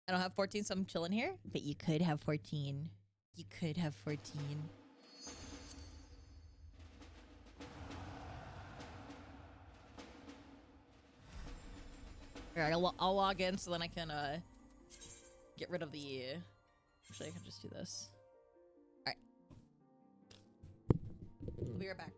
I don't have 14, so I'm chilling here. But you could have 14. You could have 14. Alright, I'll log in so then I can get rid of the... Actually, I can just do this. Alright. I'll be right back.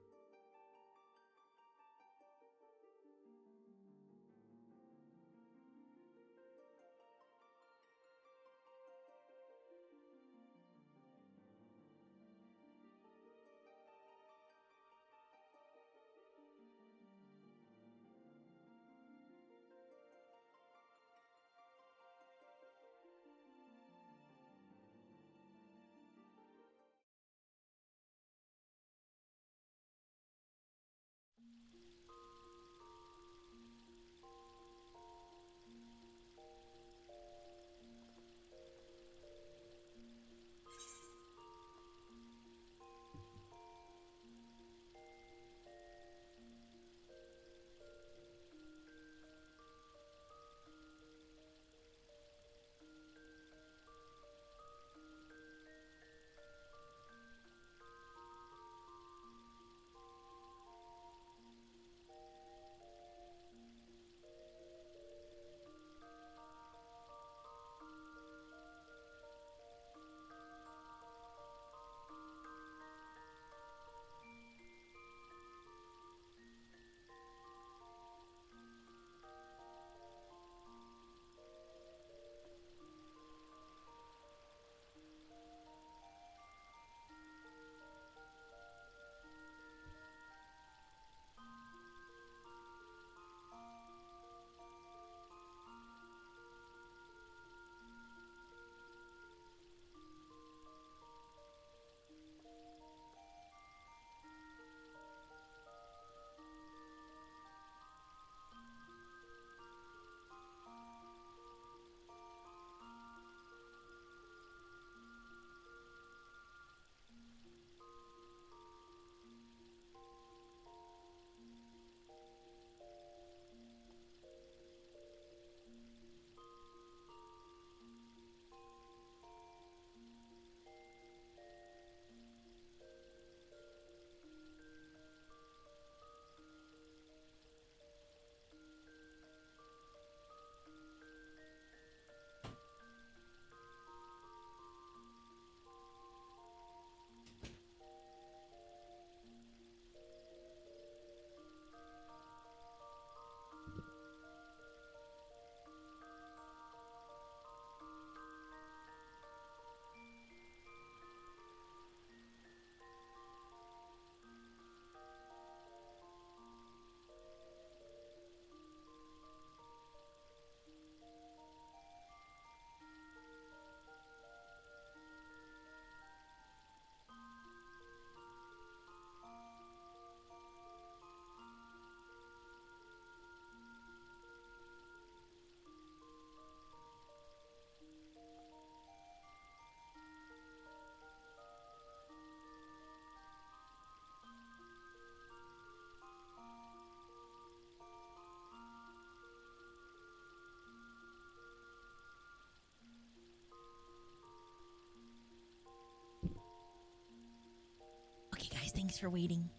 Okay, guys, thanks for waiting.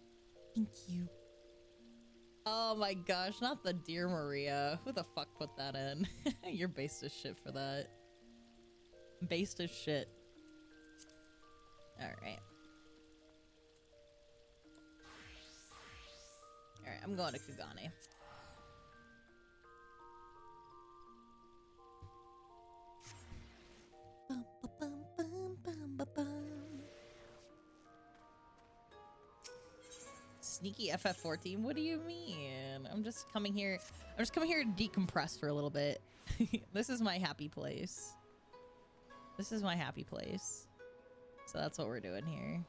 Thank you. Oh my gosh, not the Dear Maria. Who the fuck put that in? You're based as shit for that. Based as shit. Alright. Alright, I'm going to Kugane. Sneaky FF14? What do you mean? I'm just coming here to decompress for a little bit. This is my happy place. This is my happy place. So that's what we're doing here.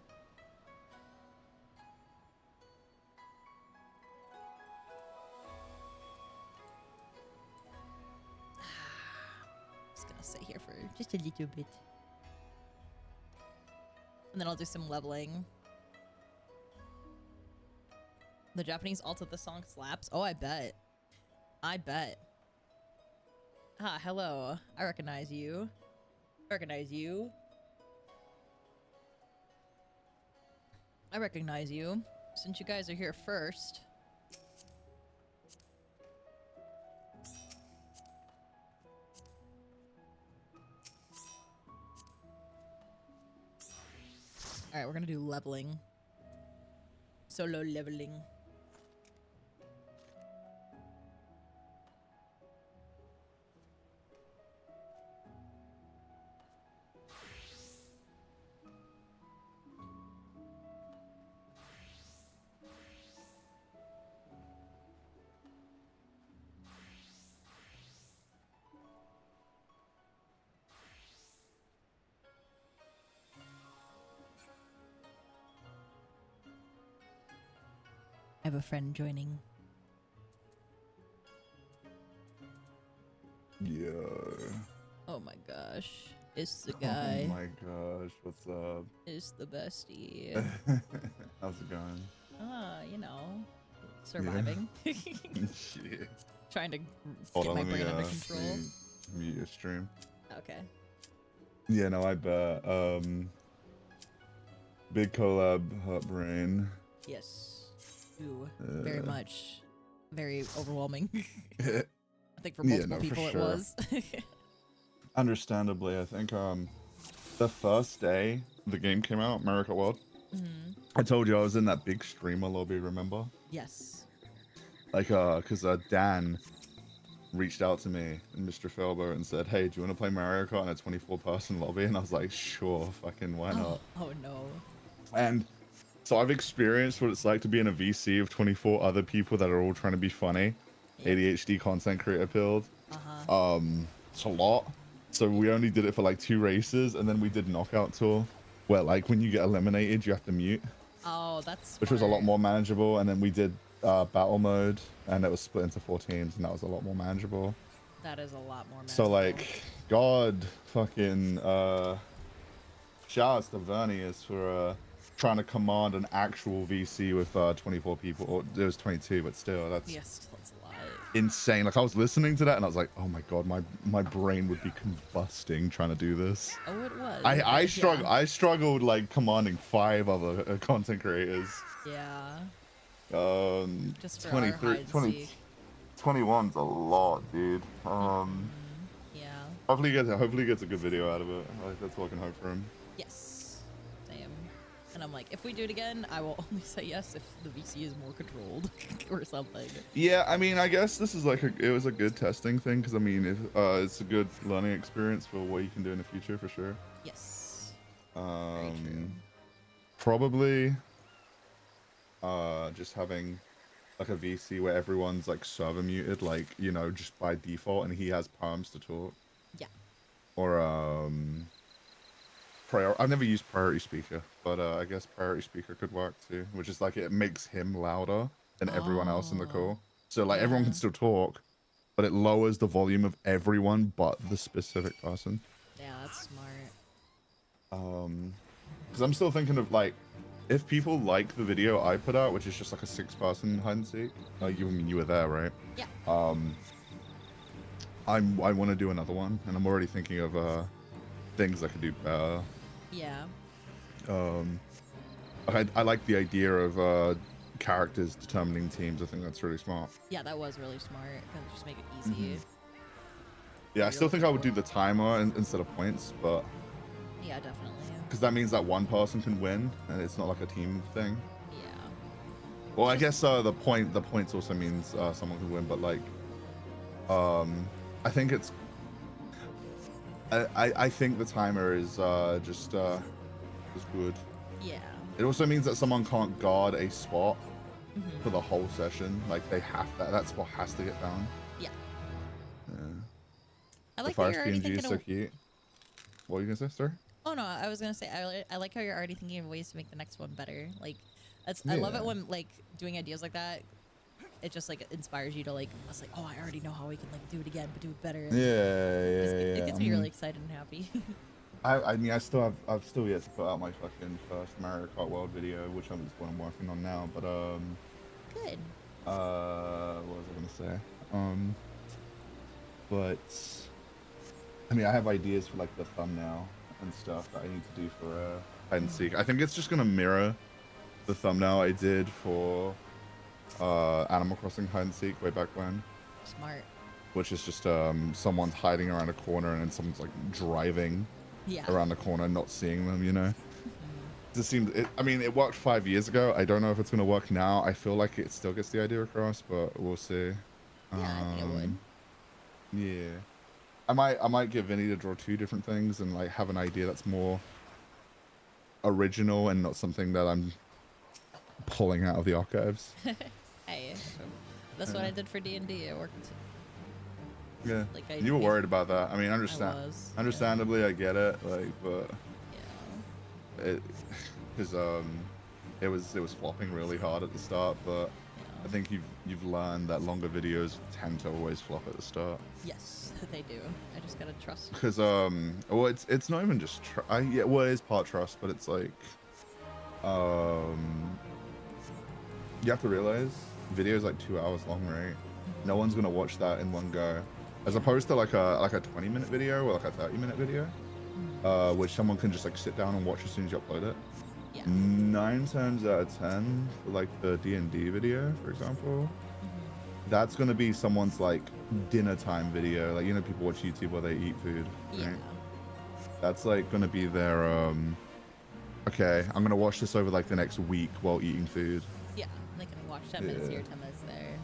Just gonna sit here for just a little bit. And then I'll do some leveling. The Japanese alt of the song slaps. Oh, I bet. I bet. Ah, hello. I recognize you. I recognize you. I recognize you. Since you guys are here first. Alright, we're gonna do leveling. Solo leveling. I have a friend joining. Yeah. Oh my gosh. It's the guy. Oh my gosh, what's up? It's the bestie. How's it going? You know, surviving. Yeah. Shit. Trying to Hold get on, my let brain me, under control. mute your stream. Okay. Yeah, no, I bet. Big collab, hot brain. Yes. Ooh, very much. Very overwhelming. I think for Yeah, multiple no, people for it sure. was. Understandably, I think the first day the game came out, Mario Kart World, I told you I was in that big streamer lobby, remember? Yes. Like, because Dan reached out to me and Mr. Felber and said, hey, do you want to play Mario Kart in a 24-person lobby? And I was like, sure, fucking why not? Oh no. And so I've experienced what it's like to be in a VC of 24 other people that are all trying to be funny. Yep. ADHD content creator build. It's a lot. So we only did it for like 2 races, and then we did knockout tour, where like when you get eliminated, you have to mute. Oh, that's smart. Which was a lot more manageable. And then we did battle mode, and it was split into 4 teams, and that was a lot more manageable. That is a lot more manageable. So like, God fucking shout outs to Vernius for trying to command an actual VC with 24 people, or there was 22, but still, that's yes, that's a lot. Insane. Like I was listening to that and I was like, oh my god, my brain would be combusting trying to do this. Oh, it was. I struggled like commanding 5 other content creators. Yeah. Just 23, 21's a lot, dude. Yeah. Hopefully he gets a good video out of it. Like, that's all I can hope for him. Yes. Same. And I'm like, if we do it again, I will only say yes if the VC is more controlled or something. Yeah, I mean, I guess this is like it was a good testing thing, because I mean, if, it's a good learning experience for what you can do in the future for sure. Yes. Very true. Probably just having like a VC where everyone's like server muted, like, you know, just by default, and he has perms to talk. Yeah. Or I've never used priority speaker, but I guess priority speaker could work too, which is like it makes him louder than everyone else in the call. So like everyone can still talk, but it lowers the volume of everyone but the specific person. Yeah, that's smart. Because I'm still thinking of like, if people like the video I put out, which is just like a 6-person hide and seek, you were there, right? Yeah. I want to do another one, and I'm already thinking of things I could do better. Yeah. I like the idea of characters determining teams. I think that's really smart. Yeah, that was really smart. Gonna just make it easy. Yeah, I still think I would do the timer instead of points, but yeah, definitely. Because that means that one person can win, and it's not like a team thing. Yeah. Well, I guess the points also means someone can win, but like, I think it's. I think the timer is just is good. Yeah. It also means that someone can't guard a spot for the whole session. Like they have that spot has to get found. Yeah. Yeah. I like the that you're already thinking is so cute. What were you gonna say, sir? Oh no, I was gonna say I like how you're already thinking of ways to make the next one better. Like, I love it when like doing ideas like that. It just like inspires you to like. It's like, oh, I already know how we can like do it again, but do it better. Yeah. It gets me really excited and happy. I mean, I've still yet to put out my fucking first Mario Kart World video, which is what I'm working on now. But Good. what was I gonna say? But I mean, I have ideas for like the thumbnail and stuff that I need to do for hide and seek. I think it's just gonna mirror the thumbnail I did for Animal Crossing hide and seek way back when. Smart. Which is just someone's hiding around a corner and then someone's like driving around the corner, not seeing them, you know. Just seemed I mean, it worked 5 years ago. I don't know if it's gonna work now. I feel like it still gets the idea across, but we'll see. Yeah, I think it would. Yeah, I might get Vinny to draw 2 different things and like have an idea that's more original and not something that I'm pulling out of the archives. Hey, that's what I did for D&D. It worked. Yeah, like you were worried about that. I mean, understandably, I get it. Like, but it, because it was flopping really hard at the start. But I think you've learned that longer videos tend to always flop at the start. Yes, they do. I just gotta trust. Because well, it's not even just yeah, well, it is part trust, but it's like you have to realize videos like 2 hours long, right? No one's gonna watch that in one go. As opposed to like a 20-minute video or like a 30-minute video, which someone can just like sit down and watch as soon as you upload it. Yeah. 9 times out of 10, for like the D&D video, for example, that's gonna be someone's like dinner time video. Like, you know, people watch YouTube while they eat food. Right? Yeah. That's like gonna be their okay, I'm gonna watch this over like the next week while eating food. Yeah, they can watch 10 minutes here, 10 minutes there.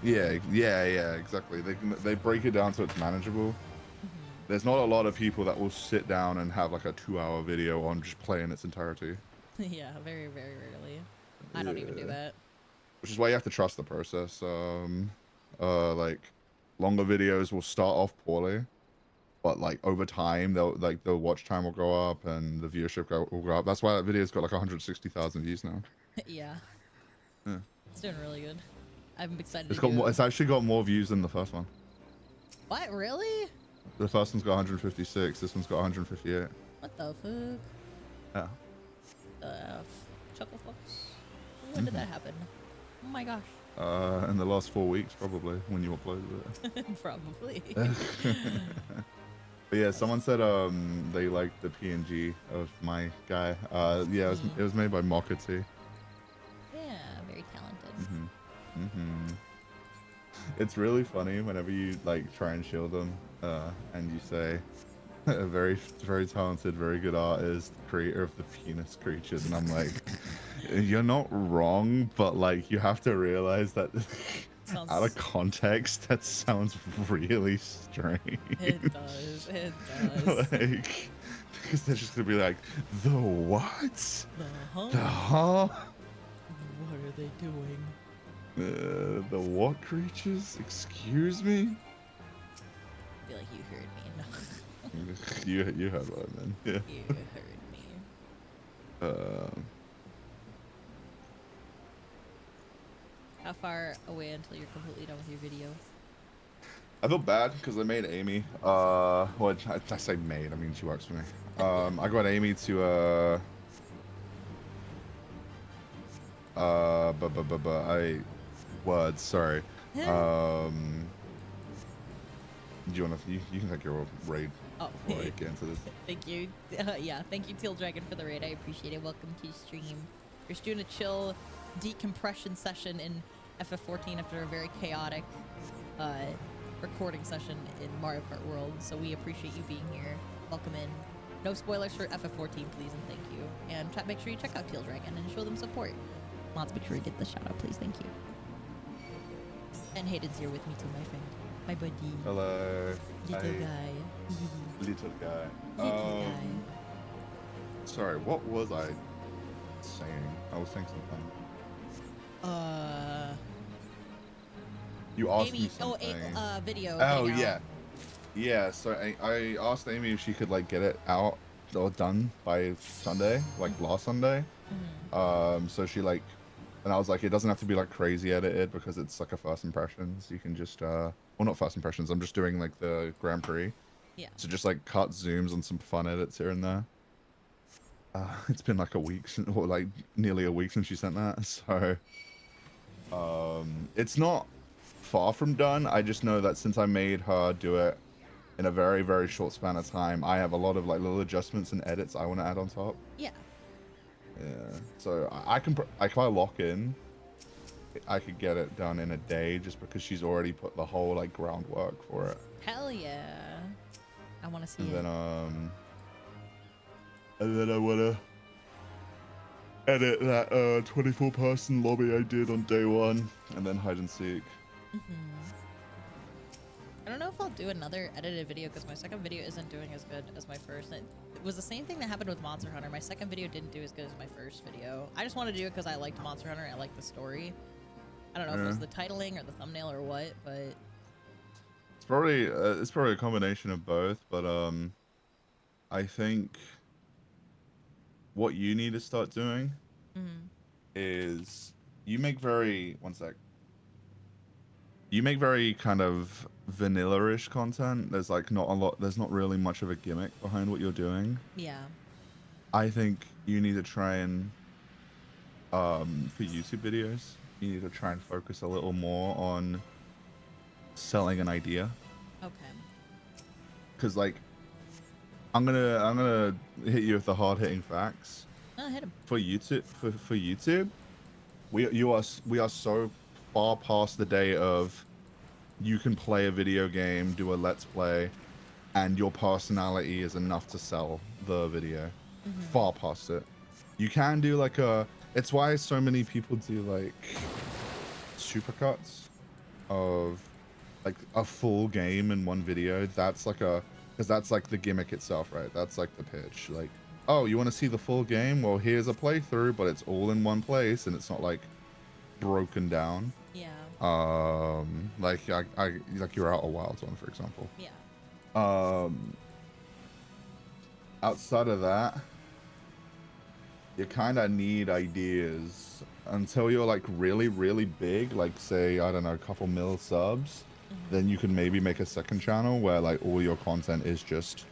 Yeah, exactly. They break it down so it's manageable. There's not a lot of people that will sit down and have like a 2-hour video on just playing its entirety. Yeah, very, very rarely. I don't even do that. Which is why you have to trust the process. Like longer videos will start off poorly, but like over time the watch time will go up and the viewership will go up. That's why that video's got like 160,000 views now. Yeah. It's doing really good. I'm excited. It's actually got more views than the first one. What? Really? The first one's got 156. This one's got 158. What the fuck? Yeah. Chuckle Fox. When did that happen? Oh my gosh. In the last 4 weeks, probably, when you uploaded it. Probably. But yeah, someone said they liked the PNG of my guy. Yeah, it was made by Mockety. Yeah, very talented. It's really funny whenever you like try and shield them, and you say, "A very, very talented, very good artist, creator of the penis creatures," and I'm like, "You're not wrong, but like you have to realize that out of context, that sounds really strange." It does. It does. Like, because they're just gonna be like, "The what? The huh? The huh? What are they doing? The what creatures? Excuse me?" I feel like you heard me. No. you heard what I meant. Yeah. You heard me. How far away until you're completely done with your video? I feel bad because I made Amy. Well, I say made. I mean, she works for me. I got Amy to words. Sorry. Do you want to? You can take your raid. Oh, before I get into this. Thank you. Yeah, thank you, Teal Dragon, for the raid. I appreciate it. Welcome to stream. We're just doing a chill decompression session in FF14 after a very chaotic recording session in Mario Kart World. So we appreciate you being here. Welcome in. No spoilers for FF14, please, and thank you. And make sure you check out Teal Dragon and show them support. Mods, make sure you get the shout out, please. Thank you. And Hayden's here with me too, my friend. My buddy. Hello. Little guy. Little guy. Little guy. Sorry, what was I saying? I was saying something. You asked me something. Video. Oh, yeah. Yeah, so I asked Amy if she could, like, get it out or done by Sunday, like last Sunday. So she, like, and I was like, it doesn't have to be, like, crazy edited because it's, like, a first impressions. You can just, well, not first impressions. I'm just doing, like, the Grand Prix. Yeah. So just, like, cut zooms and some fun edits here and there. It's been, like, a week, or, like, nearly a week since she sent that. So, it's not far from done. I just know that since I made her do it in a very, very short span of time. I have a lot of like little adjustments and edits I want to add on top. Yeah. Yeah. So I can, if I lock in, I could get it done in a day just because she's already put the whole like groundwork for it. Hell yeah. I want to see And it. then I want to edit that 24-person lobby I did on day 1, and then hide and seek. I don't know if I'll do another edited video because my second video isn't doing as good as my first. It was the same thing that happened with Monster Hunter. My second video didn't do as good as my first video. I just want to do it because I liked Monster Hunter and I liked the story. I don't know if it was the titling or the thumbnail or what, but it's probably a combination of both. But I think what you need to start doing is you make very you make very kind of vanilla-ish content. There's like not a lot, there's not really much of a gimmick behind what you're doing. yeah. I think you need to try and for YouTube videos, you need to try and focus a little more on selling an idea. Okay. Cause like I'm gonna hit you with the hard-hitting facts. Oh, hit him. For YouTube, for YouTube, we are so far past the day of you can play a video game, do a let's play, and your personality is enough to sell the video. Far past it. You can do like it's why so many people do like supercuts of like a full game in one video. That's like because that's like the gimmick itself, right? That's like the pitch. Like, oh, you want to see the full game? Well, here's a playthrough, but it's all in one place and it's not like broken down. Yeah. Like like your Outer Wilds one, for example. Yeah. Outside of that, you kind of need ideas until you're like really, really big, like say, I don't know, a couple mil subs. Then you can maybe make a second channel where like all your content is just,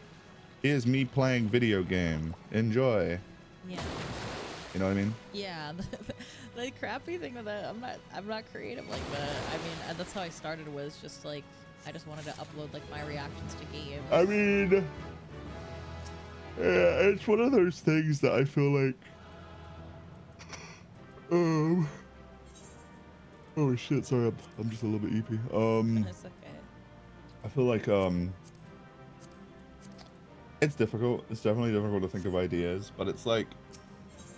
here's me playing video game, enjoy. Yeah. You know what I mean? Yeah. The crappy thing that I'm not creative like that. I mean, that's how I started, was just like I just wanted to upload like my reactions to games. I mean, yeah, it's one of those things that I feel like oh shit, sorry, I'm just a little bit eepy. It's okay. I feel like it's difficult. It's definitely difficult to think of ideas, but it's like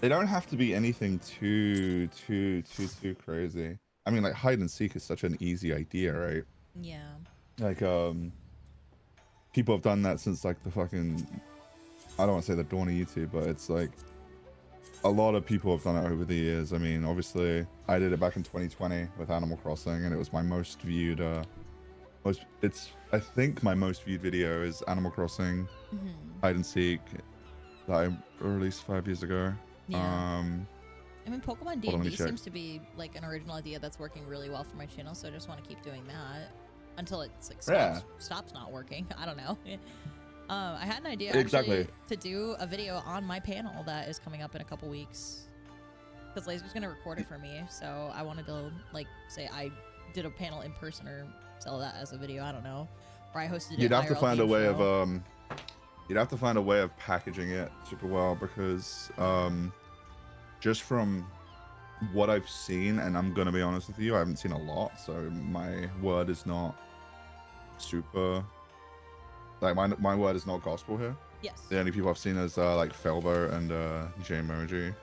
they don't have to be anything too crazy. I mean, like hide and seek is such an easy idea, right? Yeah. Like people have done that since like the fucking, I don't want to say the dawn of YouTube, but it's like a lot of people have done it over the years. I mean, obviously I did it back in 2020 with Animal Crossing, and it was my most viewed I think my most viewed video is Animal Crossing hide and seek that I released 5 years ago. Yeah. I mean, Pokemon D&D check. seems to be like an original idea that's working really well for my channel, so I just want to keep doing that until it's like stops not working. I don't know. I had an idea actually to do a video on my panel that is coming up in a couple weeks, because Laser's gonna record it for me. So I wanted to like say I did a panel in person or sell that as a video. I don't know. Or I hosted it. You'd have to find a way show. of you'd have to find a way of packaging it super well, because just from what I've seen, and I'm gonna be honest with you, I haven't seen a lot, so my word is not super, like my word is not gospel here. Yes. The only people I've seen is like Felbo and Jmoji.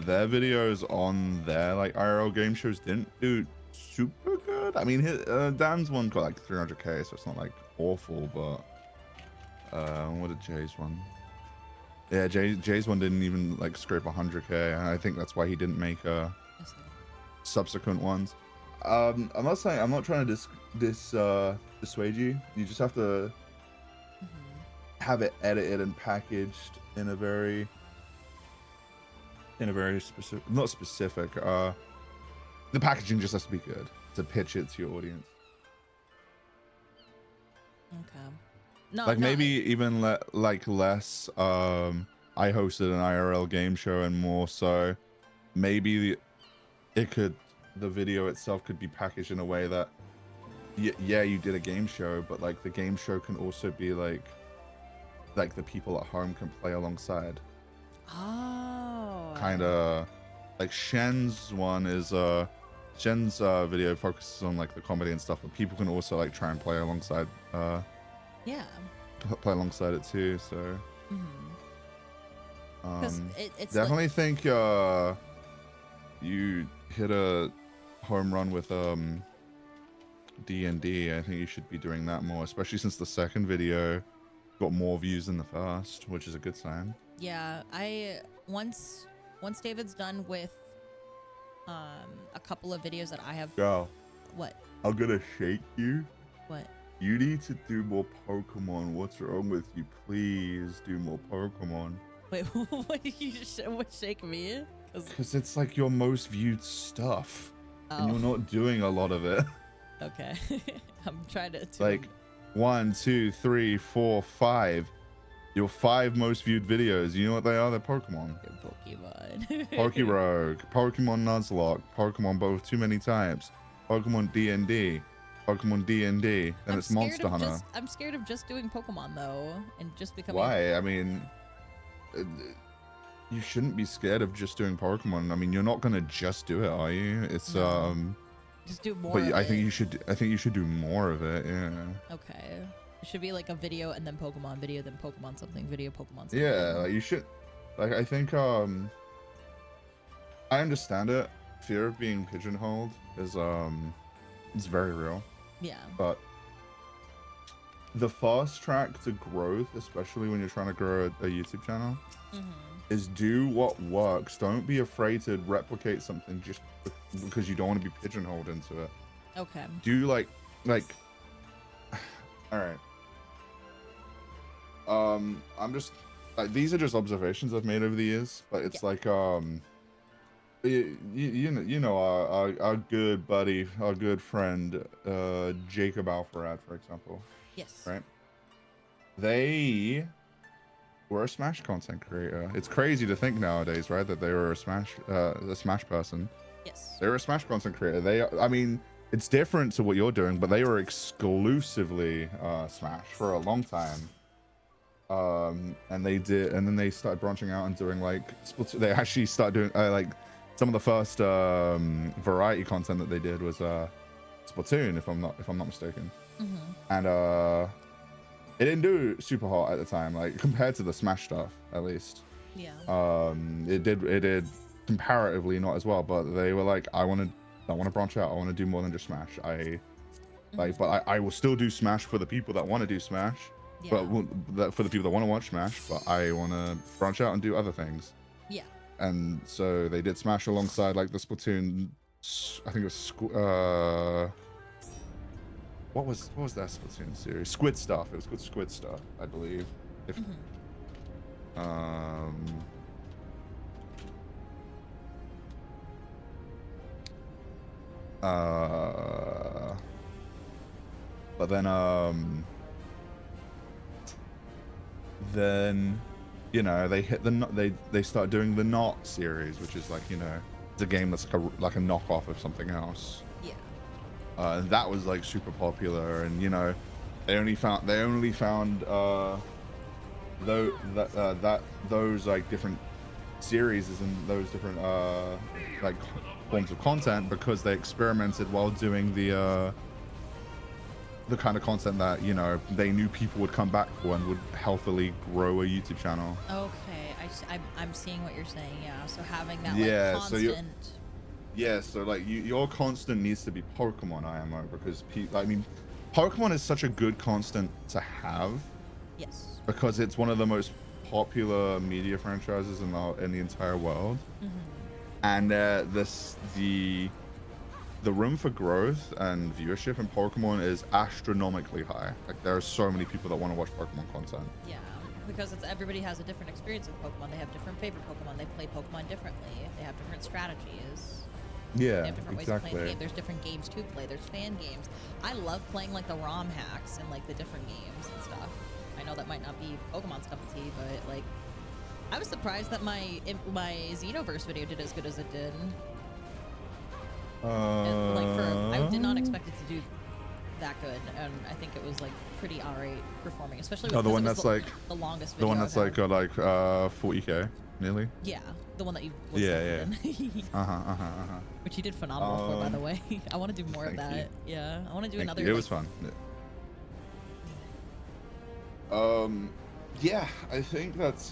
Their videos on their like IRL game shows didn't do super good. I mean, Dan's one got like 300k, so it's not like awful, but what did Jay's one? Yeah, Jay's one didn't even like scrape 100k, and I think that's why he didn't make subsequent ones. I'm not saying, I'm not trying to dissuade you. You just have to have it edited and packaged in a very specific, not specific. The packaging just has to be good to pitch it to your audience. Okay. No, like maybe even less I hosted an IRL game show, and more so maybe the video itself could be packaged in a way that yeah, you did a game show, but like the game show can also be like the people at home can play alongside. Oh. Kind of like Shen's one is Shen's video focuses on like the comedy and stuff, but people can also like try and play alongside yeah, play alongside it too. So it's definitely like, think you hit a home run with D&D. I think you should be doing that more, especially since the second video got more views than the first, which is a good sign. yeah, I once David's done with a couple of videos that I have. Girl, What? I'm gonna shake you. What? You need to do more Pokemon. What's wrong with you? Please do more Pokemon. Wait, what did you what shake me? Because it's like your most viewed stuff, and Oh, you're not doing a lot of it. okay. I'm trying to Like 1, 2, 3, 4, 5. Your 5 most viewed videos. You know what they are? They're Pokemon. Pokemon. Pokerogue, Pokemon Nuzlocke, Pokemon both too many types, Pokemon D&D, Pokemon D&D, and it's Monster Hunter. I'm scared of just doing Pokemon though, and just becoming. Why? I mean, you shouldn't be scared of just doing Pokemon. I mean, you're not gonna just do it, are you? It's No. Just do more. But I think you should. I think you should do more of it. Yeah. Okay. It should be like a video and then Pokemon video, then Pokemon something, video Pokemon something. Yeah, like you should. Like I think I understand it. Fear of being pigeonholed is it's very real. Yeah. But the fast track to growth, especially when you're trying to grow a YouTube channel, is do what works. Don't be afraid to replicate something just because you don't want to be pigeonholed into it. Okay. Do like all right. I'm just like, these are just observations I've made over the years, but it's like you know our good buddy, our good friend Jacob Alfarad, for example. Yes. Right. They were a Smash content creator. It's crazy to think nowadays, right, that they were a Smash person. Yes. They were a Smash content creator. I mean, it's different to what you're doing, but they were exclusively Smash for a long time. And then they started branching out and doing like Splatoon. They actually started doing like some of the first variety content that they did was Splatoon, if I'm not mistaken. And it didn't do super hot at the time, like compared to the Smash stuff, at least. Yeah. It did comparatively not as well, but they were like, I want to branch out. I want to do more than just Smash. But I will still do Smash for the people that want to do Smash. Yeah. But for the people that want to watch Smash, but I want to branch out and do other things. Yeah. And so they did Smash alongside like the Splatoon. I think it was what was that Splatoon series? Squid Stuff. It was called Squid Stuff, I believe. If but then you know they hit they start doing the Not series, which is like, you know, it's a game that's like a knockoff of something else. Yeah. And that was like super popular, and you know they only found those like different series and those different like forms of content because they experimented while doing the kind of content that, you know, they knew people would come back for and would healthily grow a YouTube channel. Okay, I'm seeing what you're saying. Yeah, so having that so like your constant needs to be Pokemon IMO, because I mean Pokemon is such a good constant to have. Yes. Because it's one of the most popular media franchises in the entire world. And the room for growth and viewership in Pokemon is astronomically high. Like there are so many people that want to watch Pokemon content. Yeah, because everybody has a different experience with Pokemon. They have different favorite Pokemon. They play Pokemon differently. They have different strategies. Yeah, they have different ways of playing the game. There's different games to play. There's fan games. I love playing like the ROM hacks and like the different games and stuff. I know that might not be Pokemon's cup of tea, but like I was surprised that my Xenoverse video did as good as it did. I did not expect it to do that good, and I think it was like pretty alright performing, especially Oh, the one it was that's like the longest the video one that's I've like had. got like 40k nearly. Yeah, the one that you Yeah. in. Which you did phenomenal for, by the way. I want to do more of that. You. Yeah, I want to do Thank another. You. It was fun. Yeah, I think that's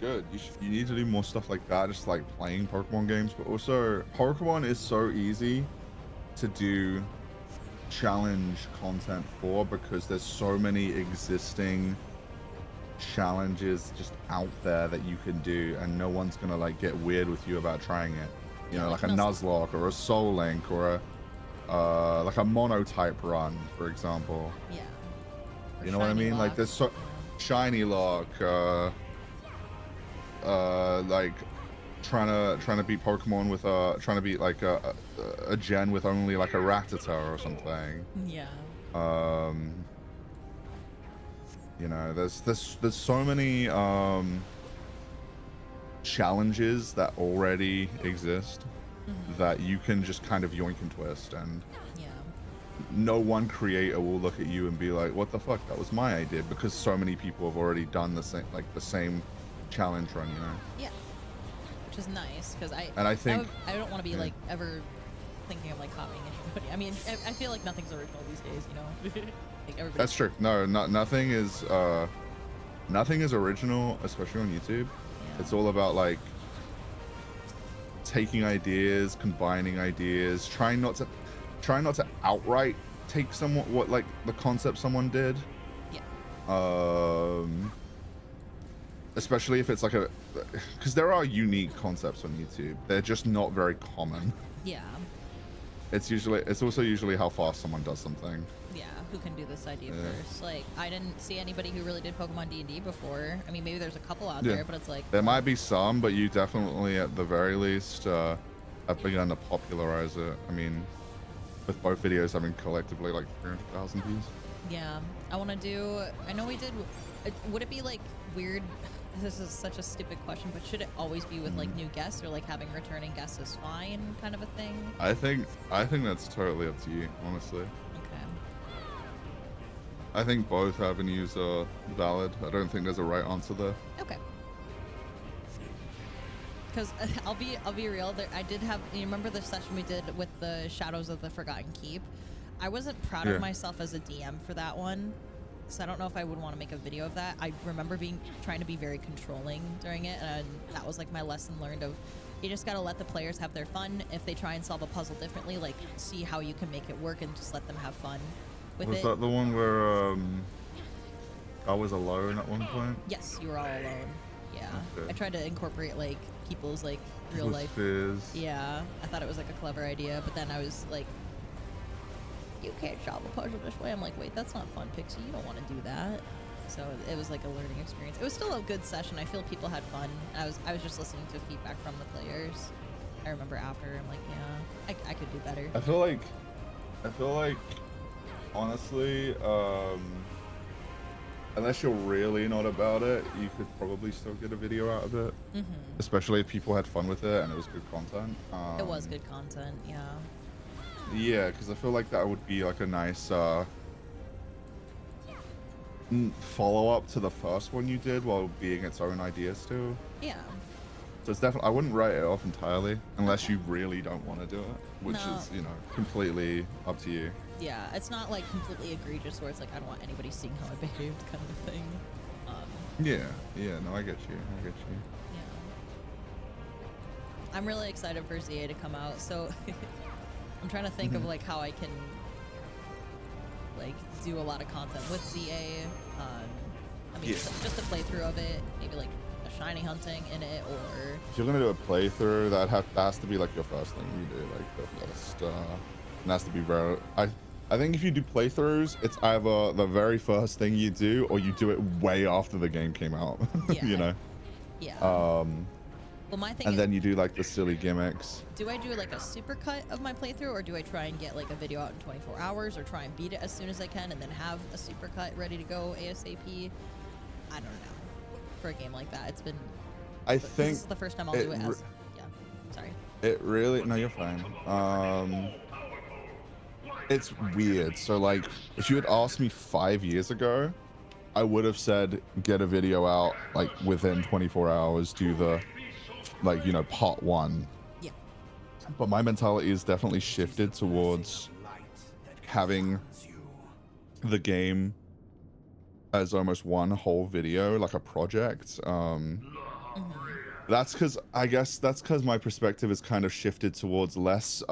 good. You need to do more stuff like that, just like playing Pokemon games, but also Pokemon is so easy to do challenge content for because there's so many existing challenges just out there that you can do, and no one's gonna like get weird with you about trying it. You know, like a Nuzlocke or a Soul Link or a like a monotype run, for example. Yeah. You know what I mean? Like there's so shiny lock, like trying to beat Pokemon with trying to beat like a gen with only like a Rattata or something. Yeah. You know, there's so many challenges that already exist that you can just kind of yoink and twist, and no one creator will look at you and be like, what the fuck, that was my idea, because so many people have already done the same, like the same challenge run, you know. Yeah, which is nice, because I think I don't want to be like ever thinking of like copying anybody. I mean, I feel like nothing's original these days, you know. Like everybody. That's true. No, nothing is original, especially on YouTube. It's all about like taking ideas, combining ideas, trying not to outright take what like the concept someone did. Yeah. Especially if it's like because there are unique concepts on YouTube. They're just not very common. Yeah. It's also usually how fast someone does something. Yeah, who can do this idea first? Like, I didn't see anybody who really did Pokemon D&D before. I mean, maybe there's a couple out there, but it's like there might be some, but you definitely, at the very least, have begun to popularize it. I mean, with both videos having collectively like 300,000 views. Yeah, I want to do. I know we did. Would it be like weird? This is such a stupid question, but should it always be with like new guests, or like having returning guests is fine, kind of a thing? I think that's totally up to you, honestly. Okay. I think both avenues are valid. I don't think there's a right answer there. Okay. Because I'll be real. I did have. You remember the session we did with the Shadows of the Forgotten Keep? I wasn't proud of myself as a DM for that one. So I don't know if I would want to make a video of that. I remember trying to be very controlling during it, and that was like my lesson learned of you just got to let the players have their fun. If they try and solve a puzzle differently, like see how you can make it work and just let them have fun with it. Was that the one where I was alone at one point? Yes, you were all alone. Yeah. Okay. I tried to incorporate like people's like real life fears. Yeah. I thought it was like a clever idea, but then I was like, you can't solve a puzzle this way. I'm like, wait, that's not fun, Pixie. You don't want to do that. So it was like a learning experience. It was still a good session. I feel people had fun. I was just listening to feedback from the players. I remember after, I'm like, yeah, I could do better. I feel like honestly, unless you're really not about it, you could probably still get a video out of it. Especially if people had fun with it and it was good content. It was good content, yeah. Yeah, because I feel like that would be like a nice follow-up to the first one you did while being its own ideas too. Yeah. So it's definitely, I wouldn't write it off entirely unless you really don't want to do it, which is, you know, completely up to you. Yeah, it's not like completely egregious where it's like I don't want anybody seeing how I behaved kind of thing. Yeah, no, I get you. Yeah. I'm really excited for ZA to come out, so I'm trying to think of like how I can like do a lot of content with ZA. I mean, just a playthrough of it, maybe like a shiny hunting in it, or if you're gonna do a playthrough, that has to be like your first thing you do, like the first. It has to be very. I think if you do playthroughs, it's either the very first thing you do, or you do it way after the game came out. Yeah. You know. Yeah. Well, my thing and is, then you do like the silly gimmicks. do I do like a supercut of my playthrough, or do I try and get like a video out in 24 hours, or try and beat it as soon as I can, and then have a supercut ready to go ASAP? I don't know. For a game like that, it's been. I think this is the first time I'll do it as. Yeah. Sorry. It really. No, you're fine. it's weird. So like, if you had asked me 5 years ago, I would have said get a video out like within 24 hours, do the like, you know, part one. Yeah. But my mentality is definitely shifted towards having the game as almost one whole video, like a project. That's because I guess that's because my perspective is kind of shifted towards less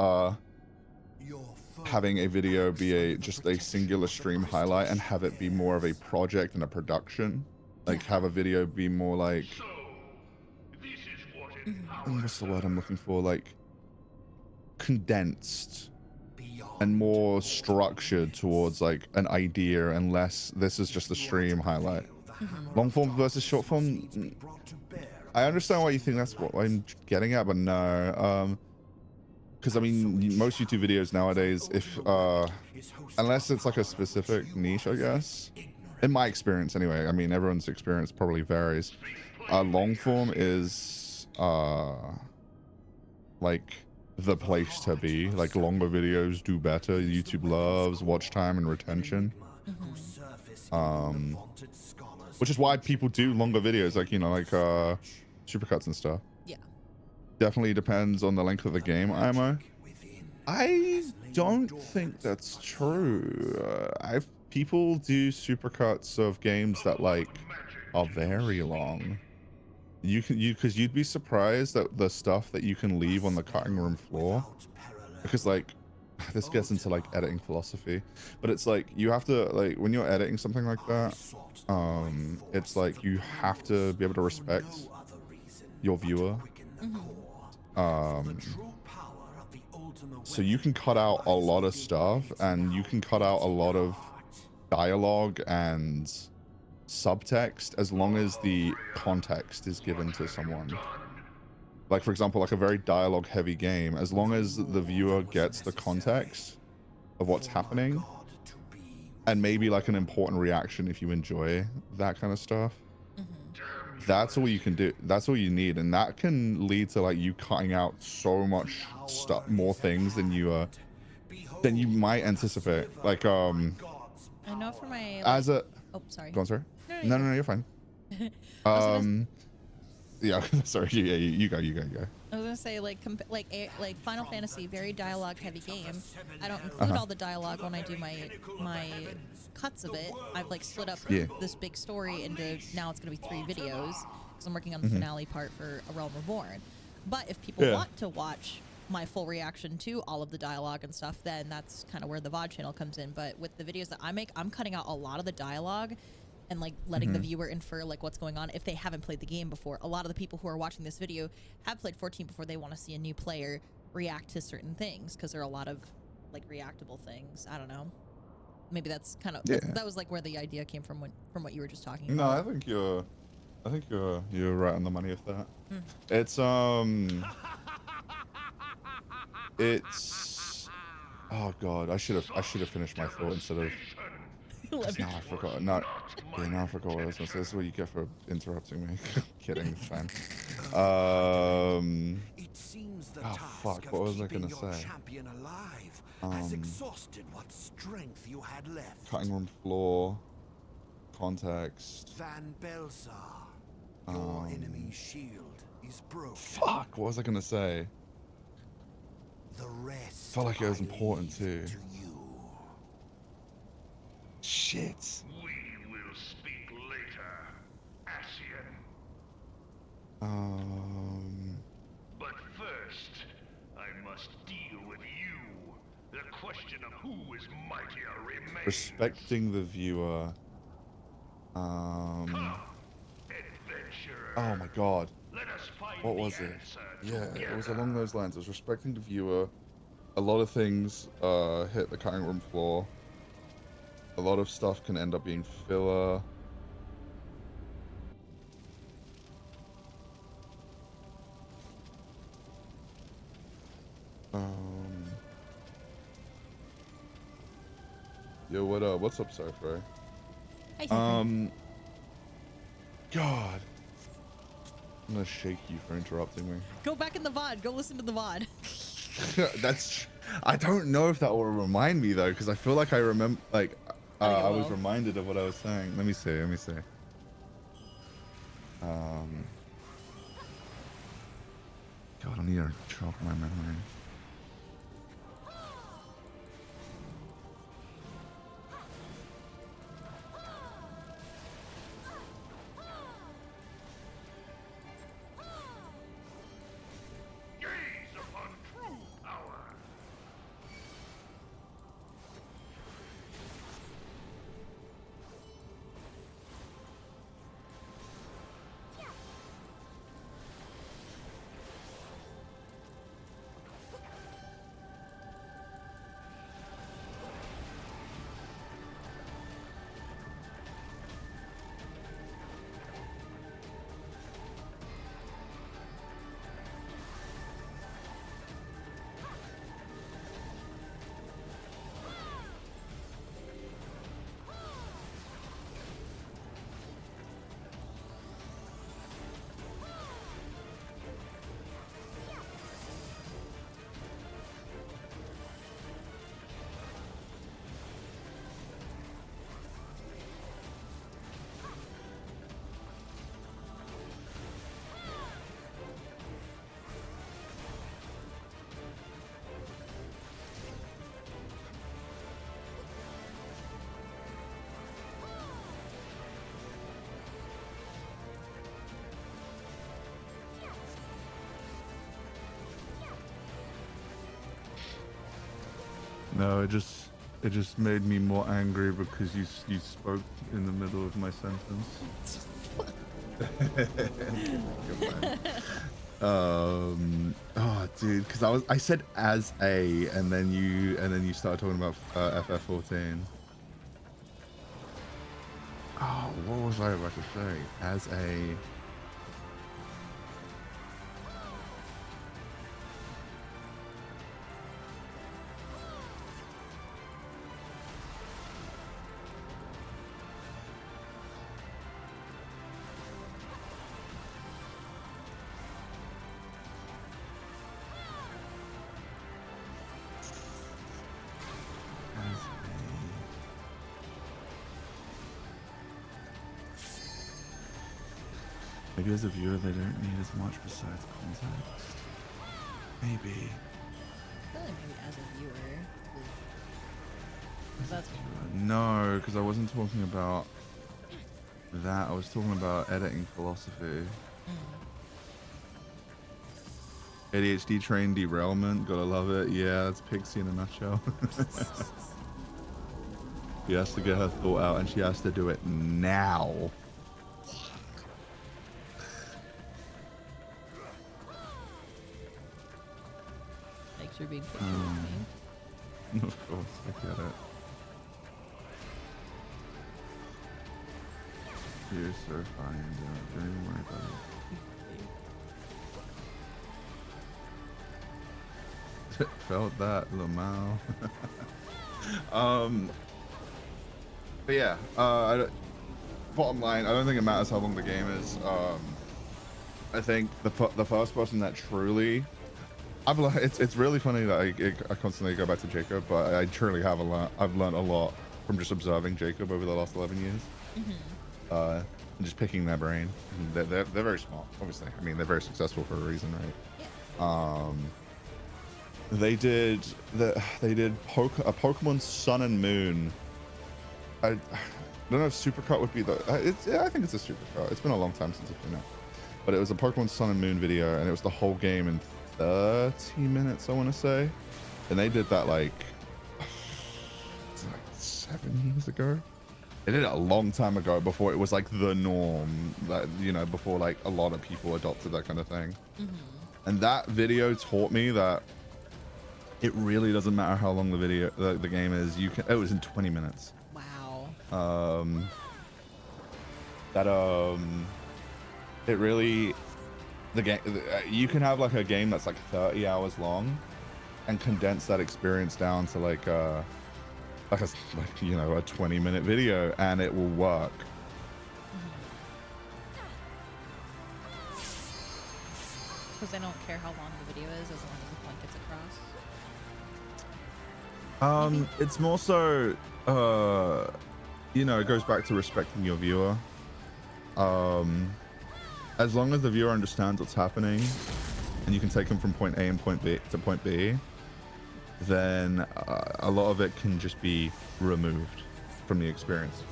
having a video be just a singular stream highlight and have it be more of a project and a production. Like have a video be more like what's the word I'm looking for? Like condensed and more structured towards like an idea and less this is just a stream highlight. Long form versus short form. I understand why you think that's what I'm getting at, but no. Because I mean, most YouTube videos nowadays, if unless it's like a specific niche, I guess, in my experience anyway. I mean, everyone's experience probably varies. Long form is like the place to be. Like longer videos do better. YouTube loves watch time and retention. Which is why people do longer videos, like, you know, like supercuts and stuff. Yeah. Definitely depends on the length of the game, IMO. I don't think that's true. People do supercuts of games that like are very long. Because you'd be surprised at the stuff that you can leave on the cutting room floor. Because like this gets into like editing philosophy, but it's like you have to like when you're editing something like that, it's like you have to be able to respect your viewer. So you can cut out a lot of stuff and you can cut out a lot of dialogue and subtext as long as the context is given to someone. Like for example, like a very dialogue heavy game, as long as the viewer gets the context of what's happening and maybe like an important reaction if you enjoy that kind of stuff, that's all you can do. That's all you need, and that can lead to like you cutting out so much stuff, more things than you might anticipate. Like I know for my like, as a oh sorry, go on, sorry. No, No, you're fine. Yeah, sorry. Yeah, you go. I was gonna say like Final Fantasy, very dialogue heavy game. I don't include all the dialogue when I do my cuts of it. I've like split up this big story into now it's gonna be 3 videos because I'm working on the finale part for A Realm Reborn. But if people want to watch my full reaction to all of the dialogue and stuff, then that's kind of where the VOD channel comes in. But with the videos that I make, I'm cutting out a lot of the dialogue and like letting the viewer infer like what's going on if they haven't played the game before. A lot of the people who are watching this video have played 14 before. They want to see a new player react to certain things because there are a lot of like reactable things. I don't know. Maybe that's kind of that was like where the idea came from what you were just talking about. No, I think you're right on the money with that. It's oh god, I should have finished my thought instead of now I forgot. Now I forgot what I was gonna say. This is what you get for interrupting me. Kidding, it's fine. Oh fuck, what was I gonna say? Cutting room floor, context. Van Belsar, your enemy's shield is broken. Fuck, what was I gonna say? The rest Felt like it was important too. to you. Shit. We will speak later, Ascian. But first, I must deal with you. The question of who is mightier remains. Respecting the viewer. Adventurer. Oh my god. Let us find What was the it? answer Yeah, it was together. along those lines. It was respecting the viewer. A lot of things hit the cutting room floor. A lot of stuff can end up being filler. Yo, what up? What's up, Cypher? Hi, Cypher. God. I'm gonna shake you for interrupting me. Go back in the VOD. Go listen to the VOD. That's. I don't know if that will remind me though, because I feel like I remember, like, I was reminded of what I was saying. Let me see. Let me see. God, I need to jog my memory. Gaze upon true power. No, it just made me more angry because you spoke in the middle of my sentence. Oh dude, because I said as a, and then you started talking about FF14. Oh, what was I about to say? As a. Maybe as a viewer, they don't need as much besides context. Maybe. I feel like maybe as a viewer. That's No, because I wasn't talking about that. I was talking about editing philosophy. ADHD train derailment. Gotta love it. Yeah, that's Pixie in a nutshell. She has to get her thought out, and she has to do it now. Thanks for being patient with me. Of course, I get it. You're so fine, don't even worry about it. Felt that, Lamau. But yeah, bottom line, I don't think it matters how long the game is. I think the first person that truly, it's really funny that I constantly go back to Jacob, but I truly have I've learned a lot from just observing Jacob over the last 11 years. And just picking their brain. They're very smart, obviously. I mean, they're very successful for a reason, right? Yeah. They did a Pokemon Sun and Moon. I don't know if Supercut would be the. I think it's a Supercut. It's been a long time since it's been out, but it was a Pokemon Sun and Moon video, and it was the whole game in 30 minutes, I want to say. And they did that like 7 years ago. They did it a long time ago, before it was like the norm, that, you know, before like a lot of people adopted that kind of thing. And that video taught me that it really doesn't matter how long the game is. You can. It was in 20 minutes. Wow. It really, the game. You can have like a game that's like 30 hours long, and condense that experience down to like you know, a 20-minute video, and it will work. because they don't care how long the video is as long as the point gets across? It's more so, you know, it goes back to respecting your viewer. As long as the viewer understands what's happening and you can take them from point A and point B to point B, then a lot of it can just be removed from the experience.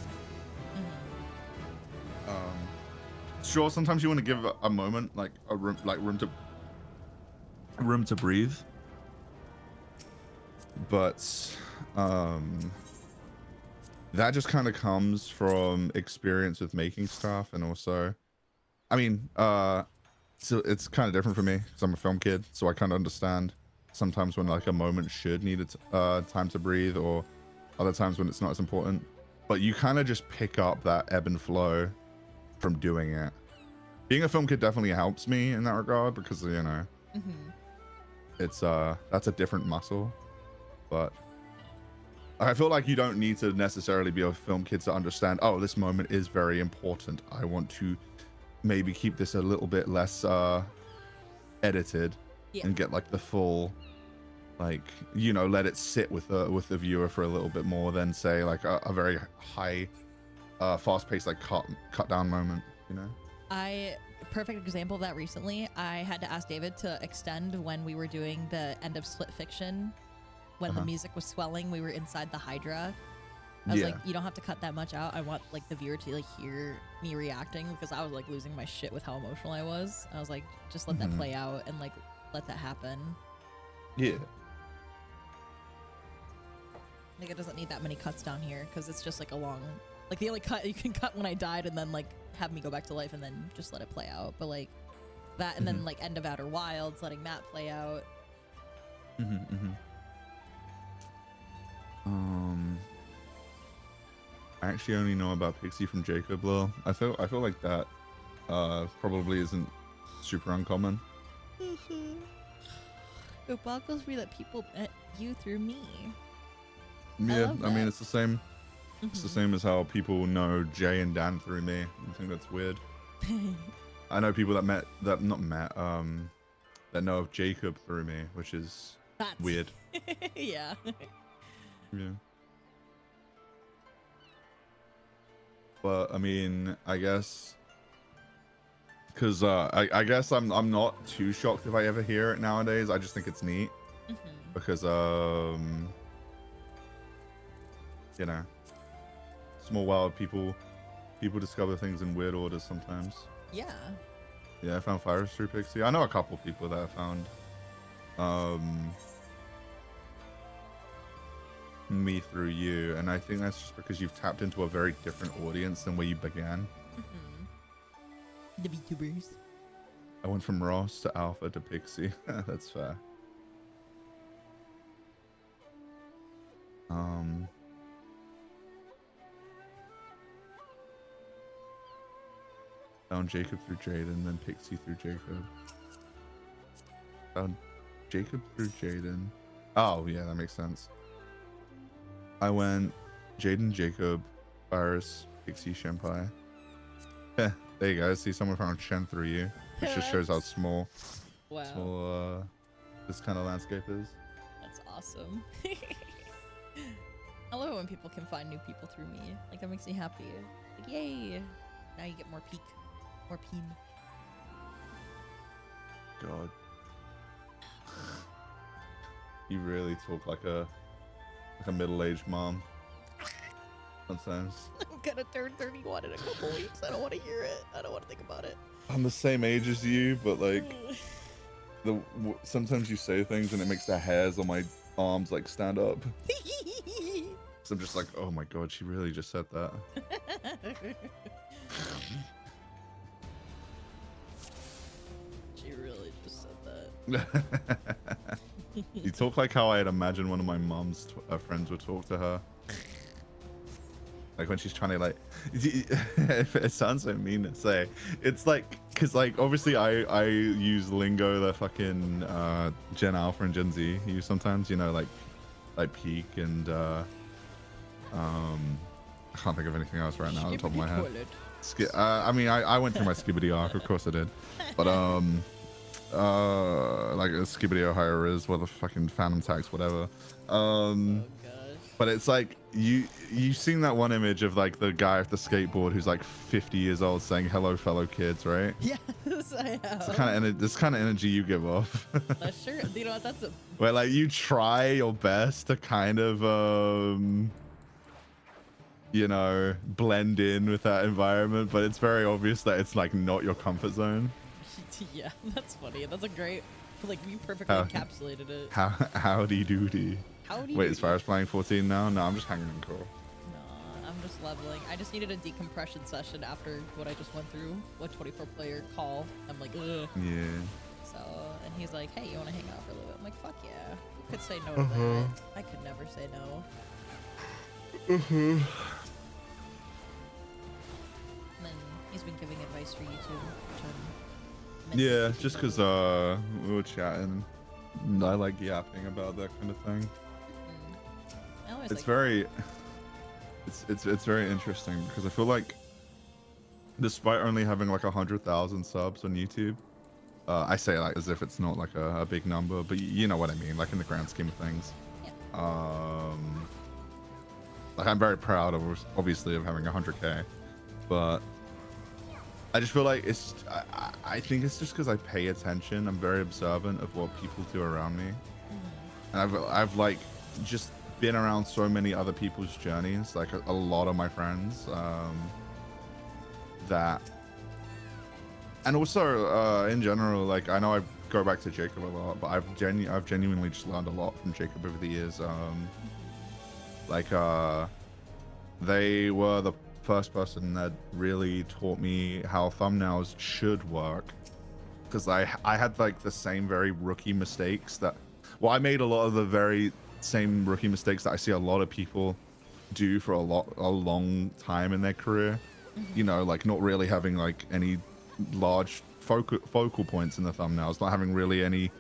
Sure, sometimes you want to give a moment, like a room to breathe, but that just kind of comes from experience with making stuff. And also, I mean, so it's kind of different for me because I'm a film kid, so I kind of understand sometimes when like a moment should need time to breathe, or other times when it's not as important. But you kind of just pick up that ebb and flow from doing it. Being a film kid definitely helps me in that regard because, you know, it's that's a different muscle. But I feel like you don't need to necessarily be a film kid to understand, oh, this moment is very important. I want to maybe keep this a little bit less edited and get like the full, like, you know, let it sit with the viewer for a little bit more than say like a very high fast-paced like cut down moment, you know. Perfect example of that recently, I had to ask David to extend when we were doing the end of Split Fiction, when the music was swelling, we were inside the Hydra. I was like, you don't have to cut that much out. I want like the viewer to like hear me reacting, because I was like losing my shit with how emotional I was. I was like, just let that play out and like let that happen. Yeah. Like, it doesn't need that many cuts down here because it's just like a long, like the only cut you can cut when I died and then like have me go back to life and then just let it play out. But like that, and then like End of Outer Wilds, letting that play out. I actually only know about Pixie from Jacob, Lil. I feel like that probably isn't super uncommon. It boggles me that people met you through me. Yeah, I mean, it's the same. It's the same as how people know Jay and Dan through me. I think that's weird. I know people that that know of Jacob through me, which is weird. Yeah. Yeah. But I mean, I guess because I guess I'm not too shocked if I ever hear it nowadays. I just think it's neat because you know, small world, people discover things in weird orders sometimes. Yeah. Yeah, I found Fyrus through Pixie. I know a couple people that I found me through you, and I think that's just because you've tapped into a very different audience than where you began. The VTubers. I went from Ross to Alpha to Pixie. That's fair. Found Jacob through Jaden, then Pixie through Jacob. Found Jacob through Jaden. Oh yeah, that makes sense. I went Jaden, Jacob, Fyrus, Pixie, Shenpai. Yeah, there you go. See, someone found Shen through you, which just shows how small this kind of landscape is. That's awesome. I love it when people can find new people through me. Like, that makes me happy. Like, yay! Now you get more peek, more peen. God, you really talk like a middle-aged mom. Sometimes. I'm gonna turn 31 in a couple weeks. I don't want to hear it. I don't want to think about it. I'm the same age as you, but like, sometimes you say things and it makes the hairs on my arms like stand up. So I'm just like, oh my god, she really just said that. She really just said that. You talk like how I'd imagine one of my mom's friends would talk to her. Like when she's trying to like, it sounds so mean to say. It's like, cause like obviously I use lingo that fucking Gen Alpha and Gen Z use sometimes, you know, like peak and I can't think of anything else right now on the top of my head. I mean, I went through my Skibbity arc, of course I did, but like a Skibbity Ohio is, what the fucking Phantom Tax, whatever. Oh gosh. But it's like you've seen that one image of like the guy with the skateboard who's like 50 years old saying hello fellow kids, right? Yes, I have. This kind of energy you give off. That's sure. You know what? That's a. Where like you try your best to kind of you know, blend in with that environment, but it's very obvious that it's like not your comfort zone. Yeah, that's funny. That's a great. Like you perfectly encapsulated it. Howdy doody. Howdy. Wait, is Fyrus playing 14 now? No, I'm just hanging in cool. No, I'm just leveling. I just needed a decompression session after what I just went through. A 24-player call. I'm like, ugh. Yeah. So, and he's like, hey, you want to hang out for a little bit? I'm like, fuck yeah. Who could say no to that? I could never say no. And then he's been giving advice for YouTube. Yeah, just because we were chatting. And I like yapping about that kind of thing. It's very it's very interesting because I feel like despite only having like 100,000 subs on YouTube, I say like as if it's not like a big number, but you know what I mean, like in the grand scheme of things. Yeah. Like I'm very proud of obviously of having 100K, but I just feel like it's I think it's just because I pay attention. I'm very observant of what people do around me, and I've like just been around so many other people's journeys, like a lot of my friends, that, and also in general, like I know I go back to Jacob a lot, but I've genuinely just learned a lot from Jacob over the years. Like they were the first person that really taught me how thumbnails should work, because I had like the same very rookie mistakes that, well, I made a lot of the very same rookie mistakes that I see a lot of people do for a long time in their career. You know, like not really having like any large focal points in the thumbnails, not having really any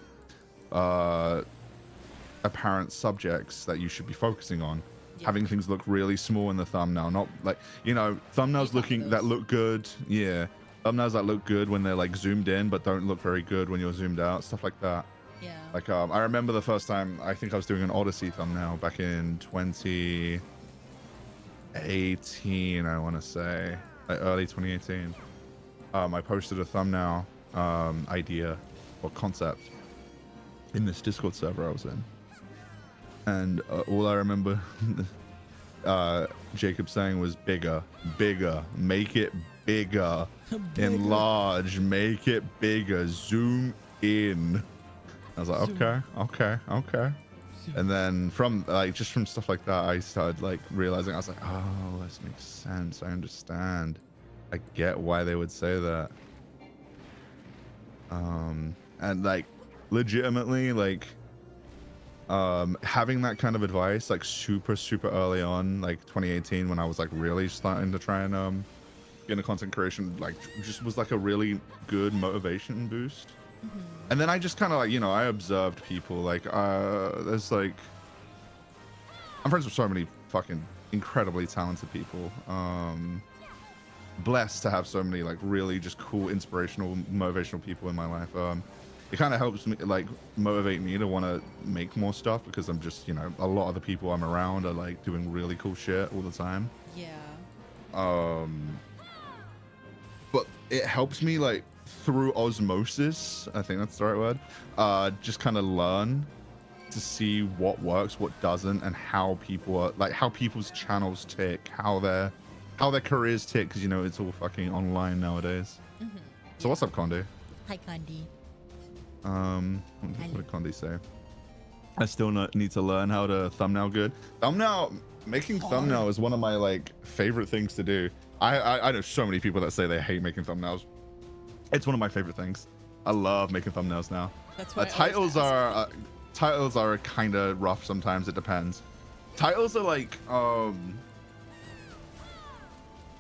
apparent subjects that you should be focusing on. Having things look really small in the thumbnail, not like, you know, thumbnails that look good. Yeah, thumbnails that look good when they're like zoomed in but don't look very good when you're zoomed out, stuff like that. Yeah. Like I remember the first time I think I was doing an Odyssey thumbnail back in 2018, I want to say, like early 2018. I posted a thumbnail idea or concept in this Discord server I was in. And all I remember Jacob saying was bigger, make it bigger, enlarge, make it bigger, zoom in. I was like, okay. And then from like, just from stuff like that, I started like realizing, I was like, oh, this makes sense. I understand. I get why they would say that. And like legitimately, like, having that kind of advice like super early on, like 2018, when I was like really starting to try and get into content creation, like just was like a really good motivation boost. And then I just kind of like, you know, I observed people like there's like, I'm friends with so many fucking incredibly talented people, blessed to have so many like really just cool, inspirational, motivational people in my life. It kind of helps me like motivate me to want to make more stuff, because I'm just, you know, a lot of the people I'm around are like doing really cool shit all the time. Yeah. But it helps me like through osmosis, I think that's the right word, just kind of learn to see what works, what doesn't, and how people are like, how people's channels tick, how their careers tick, because you know it's all fucking online nowadays. So what's up, Condi? Hi, Condi. What did Condi say? I still need to learn how to thumbnail good. Making thumbnail is one of my like favorite things to do. I know so many people that say they hate making thumbnails. It's one of my favorite things. I love making thumbnails now. That's why titles are kind of rough sometimes. It depends. Titles are like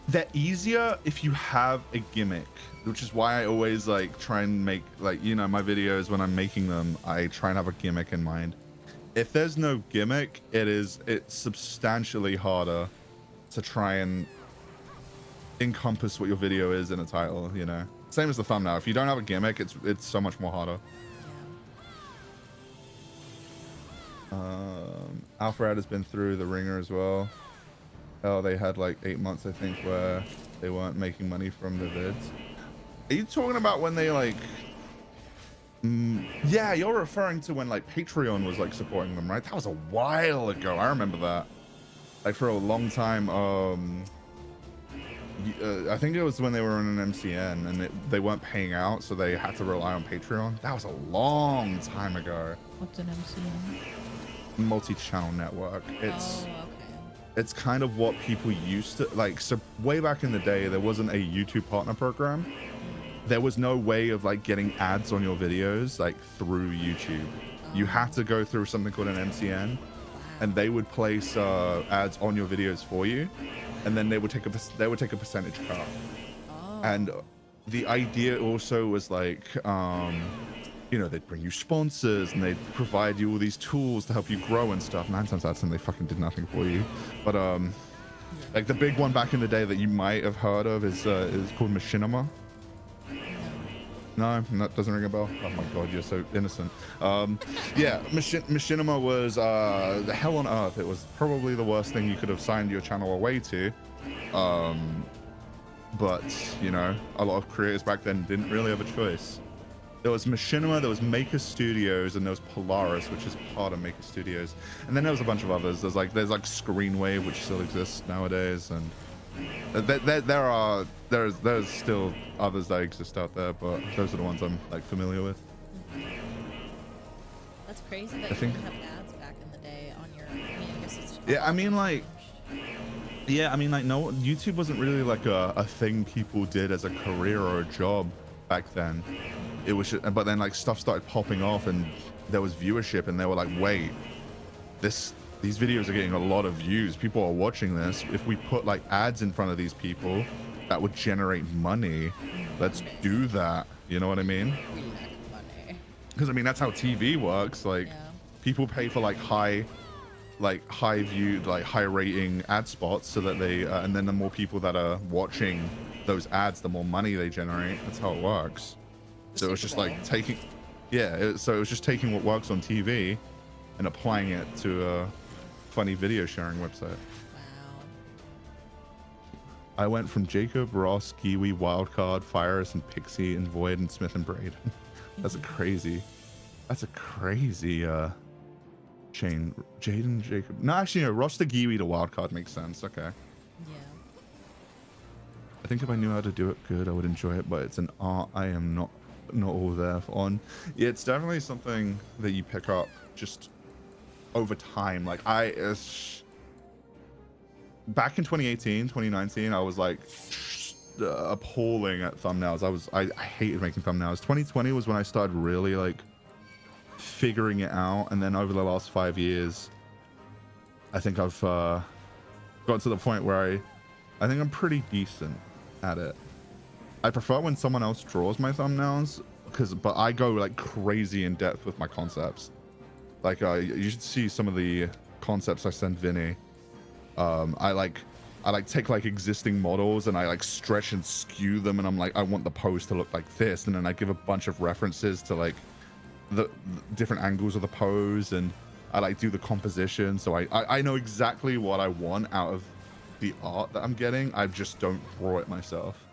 they're easier if you have a gimmick, which is why I always like try and make, like, you know, my videos when I'm making them, I try and have a gimmick in mind. If there's no gimmick, it's substantially harder to try and encompass what your video is in a title, you know. Same as the thumbnail. If you don't have a gimmick, it's so much more harder. Alpharad has been through the ringer as well. Oh, they had like 8 months, I think, where they weren't making money from the vids. Are you talking about when they like... yeah, you're referring to when like Patreon was like supporting them, right? That was a while ago. I remember that. Like for a long time. I think it was when they were in an MCN and they weren't paying out, so they had to rely on Patreon. That was a long time ago. What's an MCN? Multi-channel network. It's okay. It's kind of what people used to like. So way back in the day, there wasn't a YouTube partner program. There was no way of like getting ads on your videos like through YouTube. You had to go through something called an MCN, and they would place ads on your videos for you, and then they would take a percentage cut. And the idea also was like, you know, they'd bring you sponsors and they'd provide you all these tools to help you grow and stuff. 9 times out of 10, they fucking did nothing for you. But like the big one back in the day that you might have heard of is called Machinima. No, that doesn't ring a bell. Oh my god, you're so innocent. Yeah, Machinima was the hell on earth. It was probably the worst thing you could have signed your channel away to. But you know, a lot of creators back then didn't really have a choice. There was Machinima, there was Maker Studios, and there was Polaris, which is part of Maker Studios, and then there was a bunch of others. There's like Screenwave, which still exists nowadays, and there's still others that exist out there, but those are the ones I'm like familiar with. That's crazy that you didn't have ads back in the day on your. I mean, I guess it's yeah, I mean like. Yeah, I mean like no, YouTube wasn't really like a thing people did as a career or a job back then. It was, but then like stuff started popping off and there was viewership, and they were like, wait, these videos are getting a lot of views. People are watching this. If we put like ads in front of these people, that would generate money. Let's do that. You know what I mean? Because I mean that's how TV works. Like people pay for like high viewed, like high rating ad spots, so that they and then the more people that are watching those ads, the more money they generate. That's how it works. So it was just like taking, so it was just taking what works on TV and applying it to a funny video sharing website. Wow. I went from Jacob, Ross, Kiwi, Wildcard, Fyrus, and Pixie, and Void, and Smith and Braid. That's a crazy chain. Jaden, Jacob. No, actually, no. Ross to Kiwi to Wildcard makes sense. Okay. Yeah. I think if I knew how to do it good, I would enjoy it, but it's an art I am not all there on. Yeah, it's definitely something that you pick up just over time. Like back in 2018, 2019, I was like appalling at thumbnails. I hated making thumbnails. 2020 was when I started really like figuring it out, and then over the last 5 years, I think I've got to the point where I think I'm pretty decent at it. I prefer when someone else draws my thumbnails, but I go like crazy in depth with my concepts. Like you should see some of the concepts I send Vinny. I take like existing models and I like stretch and skew them, and I'm like, I want the pose to look like this, and then I give a bunch of references to like the different angles of the pose, and I like do the composition, so I know exactly what I want out of the art that I'm getting. I just don't draw it myself.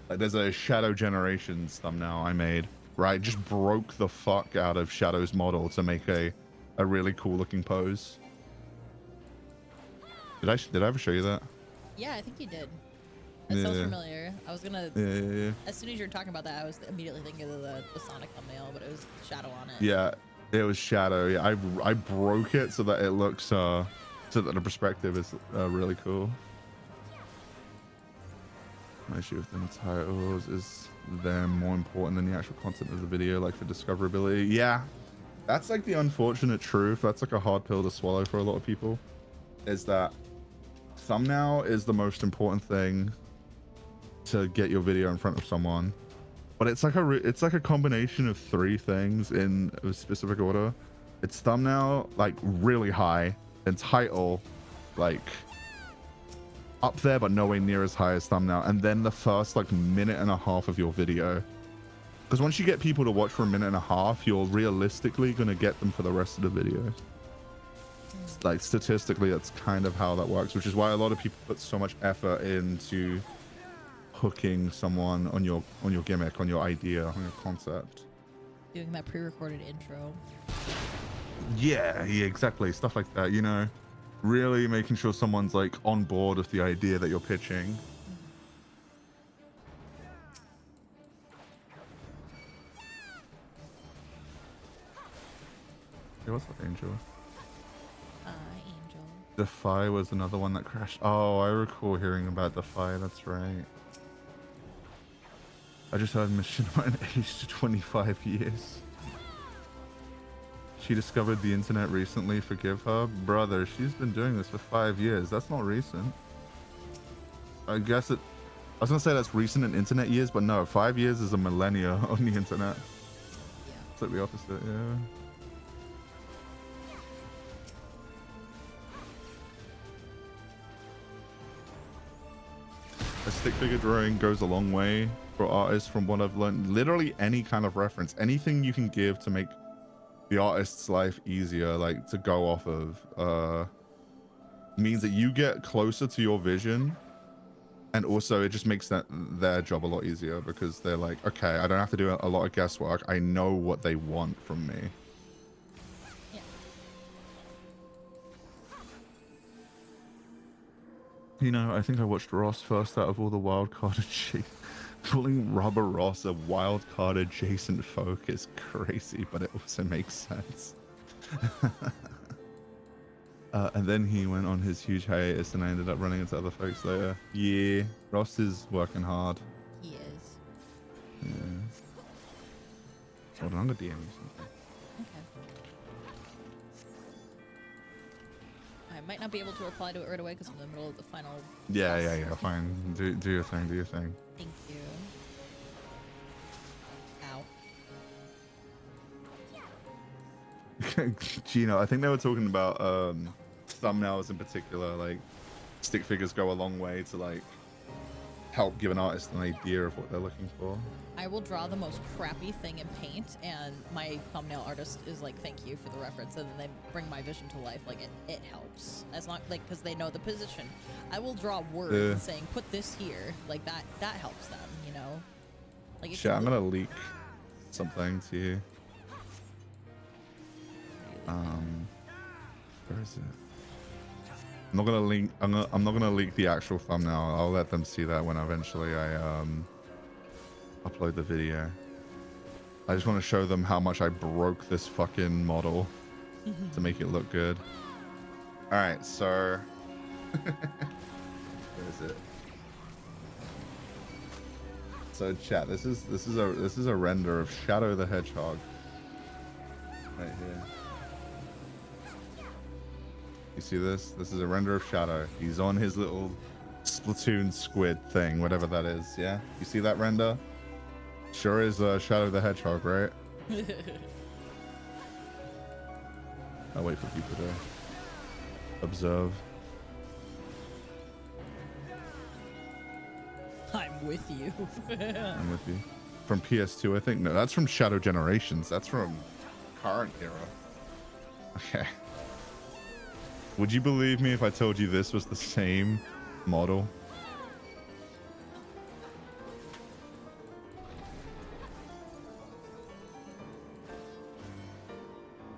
Like there's a Shadow Generations thumbnail I made where I just broke the fuck out of Shadow's model to make a really cool looking pose. Did I ever show you that? Yeah, I think you did. That sounds familiar. I was gonna. Yeah. As soon as you were talking about that, I was immediately thinking of the Sonic thumbnail, but it was Shadow on it. Yeah, it was Shadow. Yeah, I broke it so that it looks so that the perspective is really cool. My issue with the titles is they're more important than the actual content of the video, like for discoverability. Yeah, that's like the unfortunate truth. That's like a hard pill to swallow for a lot of people, is that thumbnail is the most important thing to get your video in front of someone, but it's like a combination of 3 things in a specific order. It's thumbnail like really high, and title like up there, but nowhere near as high as thumbnail. And then the first like minute and a half of your video. Because once you get people to watch for a minute and a half, you're realistically going to get them for the rest of the video. Like statistically, that's kind of how that works, which is why a lot of people put so much effort into hooking someone on your gimmick, on your idea, on your concept. Doing that pre-recorded intro. Yeah, exactly. Stuff like that, you know, really making sure someone's like on board with the idea that you're pitching. Hey, what's up, Angel? Angel. Defy was another one that crashed. Oh, I recall hearing about Defy. That's right. I just heard Machinima aged to 25 years. She discovered the internet recently. Forgive her. Brother, she's been doing this for 5 years. That's not recent. I guess it... I was going to say that's recent in internet years, but no, 5 years is a millennia on the internet. Yeah. It's like the opposite, yeah. A stick figure drawing goes a long way for artists from what I've learned. Literally any kind of reference, anything you can give to make the artist's life easier, like to go off of, means that you get closer to your vision. And also it just makes their job a lot easier because they're like, okay, I don't have to do a lot of guesswork. I know what they want from me. Yeah. You know, I think I watched Ross first out of all the wild card calling Rubber Ross a wild card adjacent folk is crazy, but it also makes sense. And then he went on his huge hiatus and I ended up running into other folks later. Yeah, Ross is working hard. He is. Yeah. Hold on, I'm gonna DM you something. Okay. I might not be able to reply to it right away because I'm in the middle of the final. Yeah, fine. Do your thing, do your thing. Thank you. Ow. Gino, I think they were talking about thumbnails in particular. Like stick figures go a long way to like help give an artist an idea of what they're looking for. I will draw the most crappy thing in paint, and my thumbnail artist is like, "Thank you for the reference," and then they bring my vision to life. Like it helps as long like because they know the position. I will draw words saying, "Put this here," like that helps them, you know. Like Shit, I'm gonna leak something to you. Where is it? I'm not gonna link. I'm not gonna leak the actual thumbnail. I'll let them see that when eventually I upload the video. I just want to show them how much I broke this fucking model to make it look good. All right, so where is it? So chat, this is a render of Shadow the Hedgehog right here. You see this? This is a render of Shadow. He's on his little Splatoon squid thing, whatever that is. Yeah, you see that render? Sure is Shadow the Hedgehog, right? I'll wait for people to observe. I'm with you. I'm with you. From PS2, I think. No, that's from Shadow Generations. That's from current era. Okay. Would you believe me if I told you this was the same model?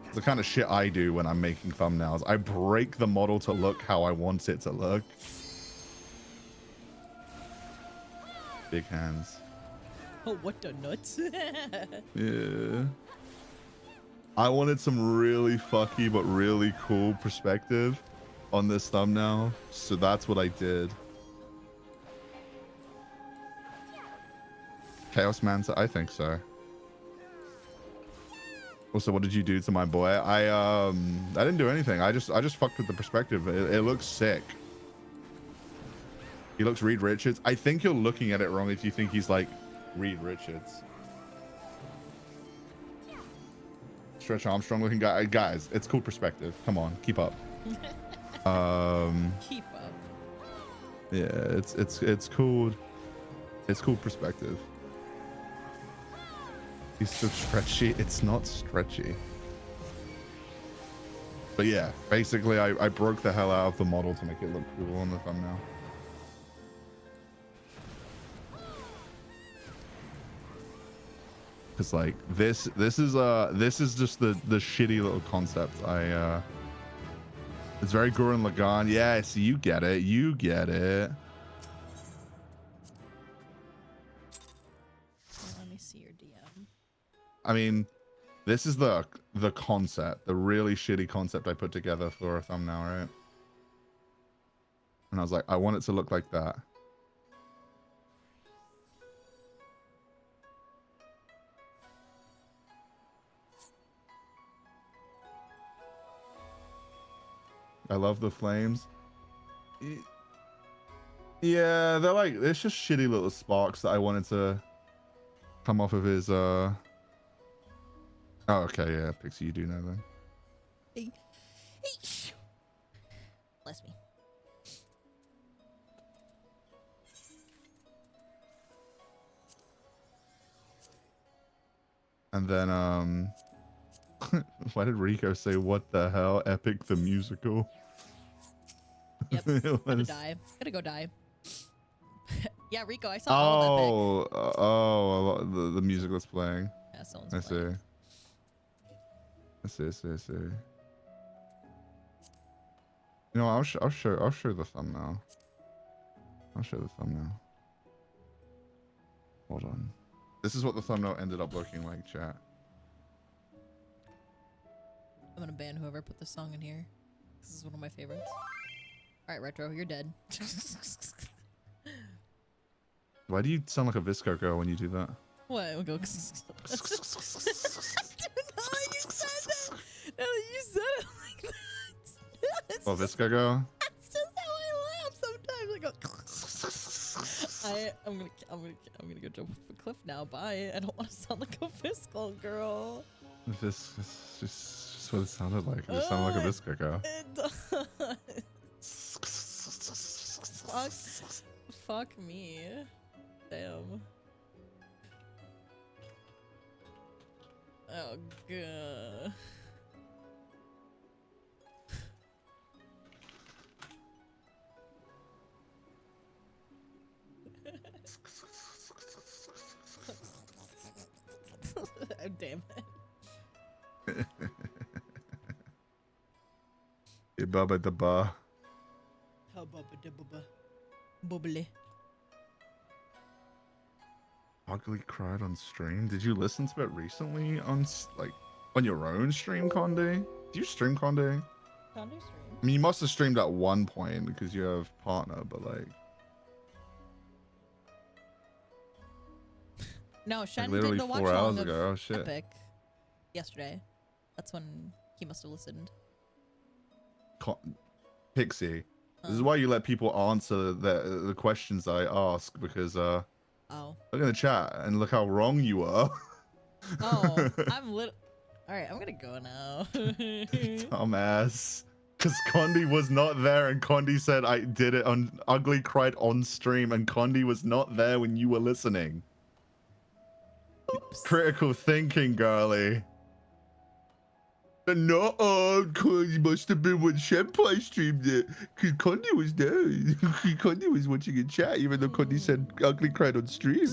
It's the kind of shit I do when I'm making thumbnails. I break the model to look how I want it to look. Big hands. Oh, what the nuts? Yeah. I wanted some really fucky but really cool perspective on this thumbnail, so that's what I did. Chaos Manta? I think so. Also, what did you do to my boy? I didn't do anything. I just fucked with the perspective. It looks sick. He looks Reed Richards. I think you're looking at it wrong if you think he's like Reed Richards. Stretch Armstrong looking guy. Guys, it's cool perspective. Come on, keep up. Keep up. Yeah, it's cool. It's cool perspective. He's so stretchy. It's not stretchy. But yeah, basically I broke the hell out of the model to make it look cool on the thumbnail. Cause like this is just the shitty little concept. It's very Gurren Lagann. Yeah, so you get it. You get it. Let me see your DM. I mean, this is the concept, the really shitty concept I put together for a thumbnail, right? And I was like, I want it to look like that. I love the flames. Yeah, they're like, it's just shitty little sparks that I wanted to come off of his, Oh, okay, yeah, Pixie, you do know then. Hey. Bless me. And then, why did Rico say, what the hell, Epic the musical? Yep, gotta die. Gotta go die. Yeah, Rico, I saw all of Epic. The music that's playing. Yeah, someone's I playing. see. I see. You know, I'll show the thumbnail. I'll show the thumbnail. Hold on. This is what the thumbnail ended up looking like, chat. I'm gonna ban whoever put this song in here. This is one of my favorites. All right, Retro, you're dead. Why do you sound like a Visco girl when you do that? What? We'll go. I don't know how you said that. No, you said it like that. Oh, Visco girl? That's just how I laugh sometimes. I go. I'm gonna go jump off a cliff now. Bye. I don't want to sound like a fiscal girl. This is just what it sounded like. It just sounded like a Visco girl. It does. Fuck me. Damn. Oh god. Oh, damn it. Hey, Baba da ba. Bubbly. Ugly cried on stream. Did you listen to it recently on on your own stream, Conde? Do you stream, Conde? I mean, you must have streamed at one point because you have partner, but like. No, Shen like literally did the watch 4 hours along ago. of Oh shit. Epic yesterday. That's when he must have listened. Pixie, this is why you let people answer the questions I ask, because oh. look in the chat and look how wrong you are. Oh, I'm lit. All right, I'm gonna go now. Dumbass. Because Condi was not there, and Condi said I did it on Ugly cried on stream, and Condi was not there when you were listening. Oops. Critical thinking, girly. No, cause it must have been when Shenpai streamed it. Cause Condi was there. Condi was watching a chat, even though Condi said Ugly cried on stream.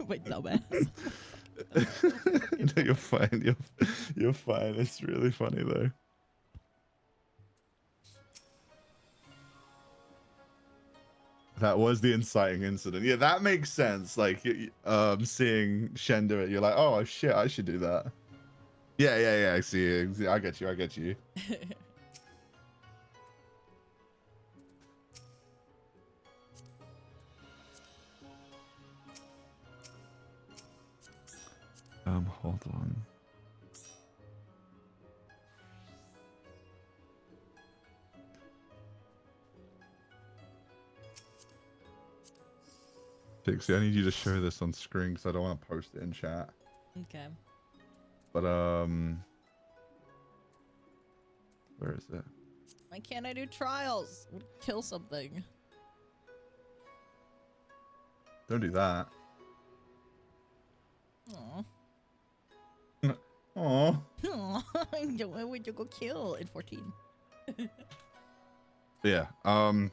Wait, dumbass. No, you're fine. You're fine. It's really funny though. That was the inciting incident. Yeah, that makes sense. Like, seeing Shen do it, you're like, oh shit, I should do that. Yeah. I see it. I get you. Hold on. Pixie, I need you to show this on screen because I don't want to post it in chat. Okay. But where is it? Why can't I do trials? I would kill something. Don't do that. Aw. Aw. Why would you go kill in 14? Yeah. What am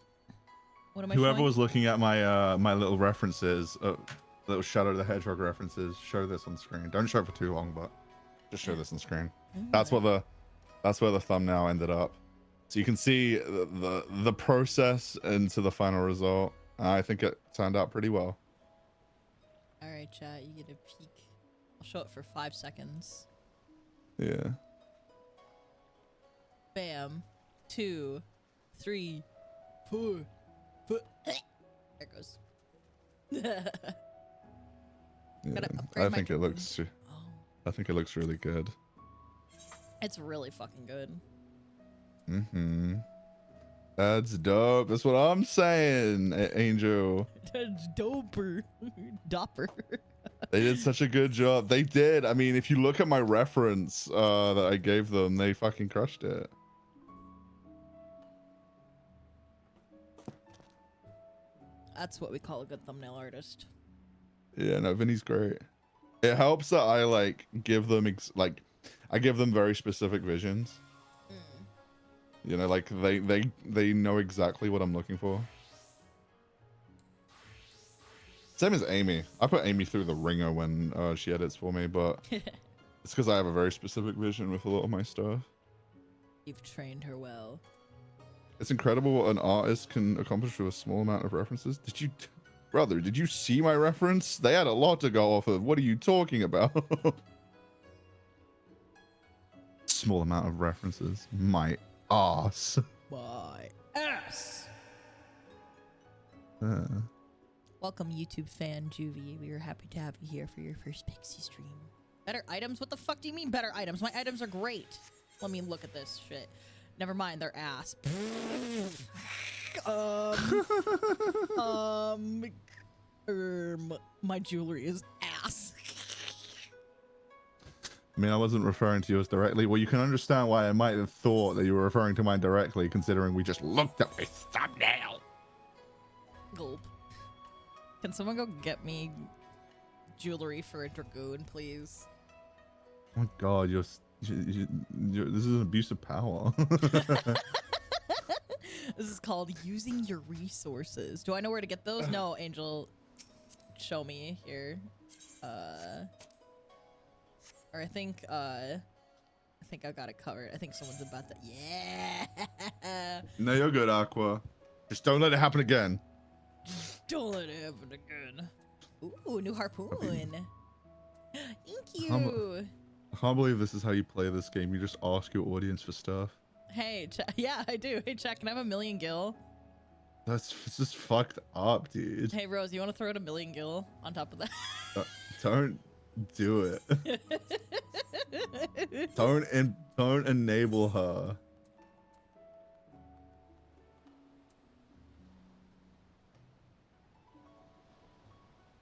I Whoever showing? was looking at my my little references, little Shadow the Hedgehog references, show this on screen. Don't show it for too long, but just show this on screen. That's where the thumbnail ended up. So you can see the process into the final result. I think it turned out pretty well. All right, chat. You get a peek. I'll show it for 5 seconds. Yeah. Bam. 2, 3, 4. There it goes. Yeah. Gotta upgrade I my think it Kugane. looks. Oh, I think it looks really good. it's really fucking good. Mm-hmm. That's dope. That's what I'm saying, Angel. That's doper. Dopper. They did such a good job. They did. I mean, if you look at my reference that I gave them, they fucking crushed it. That's what we call a good thumbnail artist. Yeah, no, Vinny's great. It helps that I like give them I give them very specific visions. You know, like they know exactly what I'm looking for. Same as Amy. I put Amy through the ringer when she edits for me, but it's because I have a very specific vision with a lot of my stuff. You've trained her well. It's incredible what an artist can accomplish with a small amount of references. Brother, did you see my reference? They had a lot to go off of. What are you talking about? Small amount of references. My ass. My ass. Welcome, YouTube fan Juvie. We are happy to have you here for your first Pixie stream. Better items? What the fuck do you mean better items? My items are great. Let me look at this shit. Never mind, they're ass. My jewelry is ass. I mean, I wasn't referring to yours directly. Well, you can understand why I might have thought that you were referring to mine directly, considering we just looked at my thumbnail. Gulp. Can someone go get me jewelry for a dragoon, please? Oh my god, this is an abuse of power. This is called using your resources. Do I know where to get those? No, Angel. Show me here. Or I think I got it covered. I think someone's about to. Yeah. No, you're good, Aqua. Just don't let it happen again. Don't let it happen again. Ooh, new harpoon. Thank you. I can't believe this is how you play this game. You just ask your audience for stuff. Hey, yeah, I do. Hey, chat, can I have 1,000,000 gil? That's just fucked up, dude. Hey, Rose, you want to throw it 1,000,000 gil on top of that? Don't do it. Don't enable her.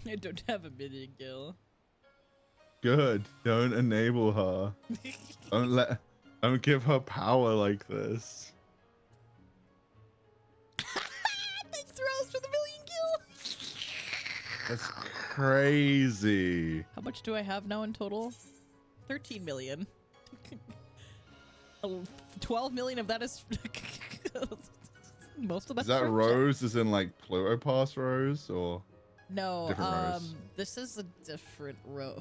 I don't have 1,000,000 gil. Good. Don't enable her. Don't give her power like this. Thanks, Rose, for the 1,000,000 gil. That's crazy. How much do I have now in total? 13 million. 12 million of that is most of Is that's that for Rose is in like Pluto Pass Rose or? No, Different Rose. this is a different Rose.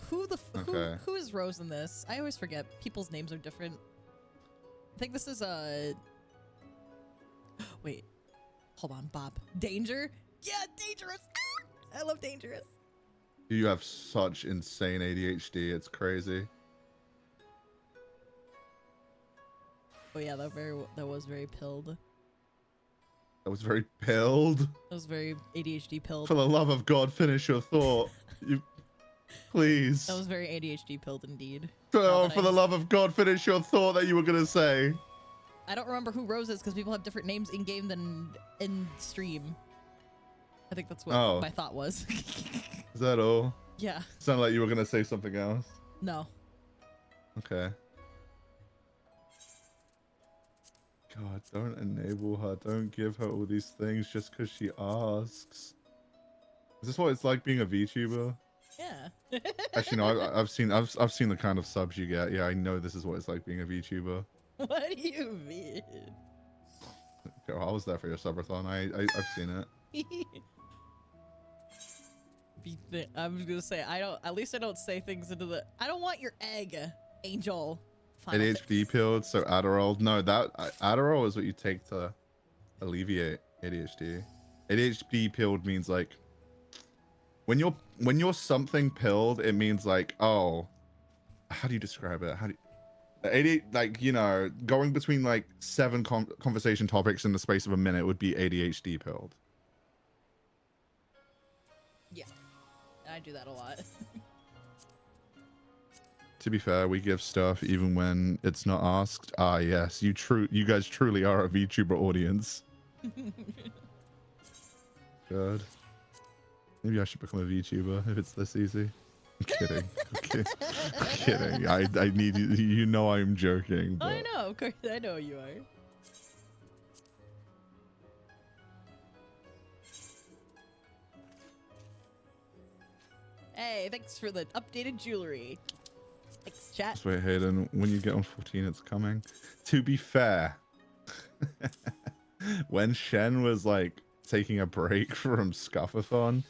Okay. Who is Rose in this? I always forget. People's names are different. I think this is a. Wait, hold on, Bob. Danger? Yeah, Dangerous. Ah! I love Dangerous. You have such insane ADHD. It's crazy. Oh yeah, that was very pilled. That was very pilled. That was very ADHD pilled. For the love of God, finish your thought. Please. That was very ADHD pilled indeed. Oh, for the love of God, finish your thought that you were gonna say. I don't remember who Rose is because people have different names in game than in stream. I think that's what my thought was. Is that all? Yeah. Sounded like you were gonna say something else. No. Okay. God, don't enable her. Don't give her all these things just because she asks. Is this what it's like being a VTuber? Yeah. Actually, no. I've seen the kind of subs you get. Yeah, I know this is what it's like being a VTuber. What do you mean? Girl, I was there for your subathon. I've seen it. I'm just gonna say I don't. At least I don't say things into the. I don't want your egg, Angel. Final ADHD pills, so Adderall. No, that Adderall is what you take to alleviate ADHD. ADHD pilled means like when you're something pilled, it means like, oh, how do you describe it? How do you, like, you know, going between like 7 conversation topics in the space of a minute would be ADHD pilled. Yeah, I do that a lot. To be fair, we give stuff even when it's not asked. Ah, yes, you guys truly are a VTuber audience. Good. Maybe I should become a VTuber if it's this easy. I'm kidding. I'm kidding. I need you. You know I'm joking. But... I know, of course, I know you are. Hey, thanks for the updated jewelry. Thanks, chat. Just wait, Hayden. When you get on 14, it's coming. To be fair, when Shen was like taking a break from Scuffathon,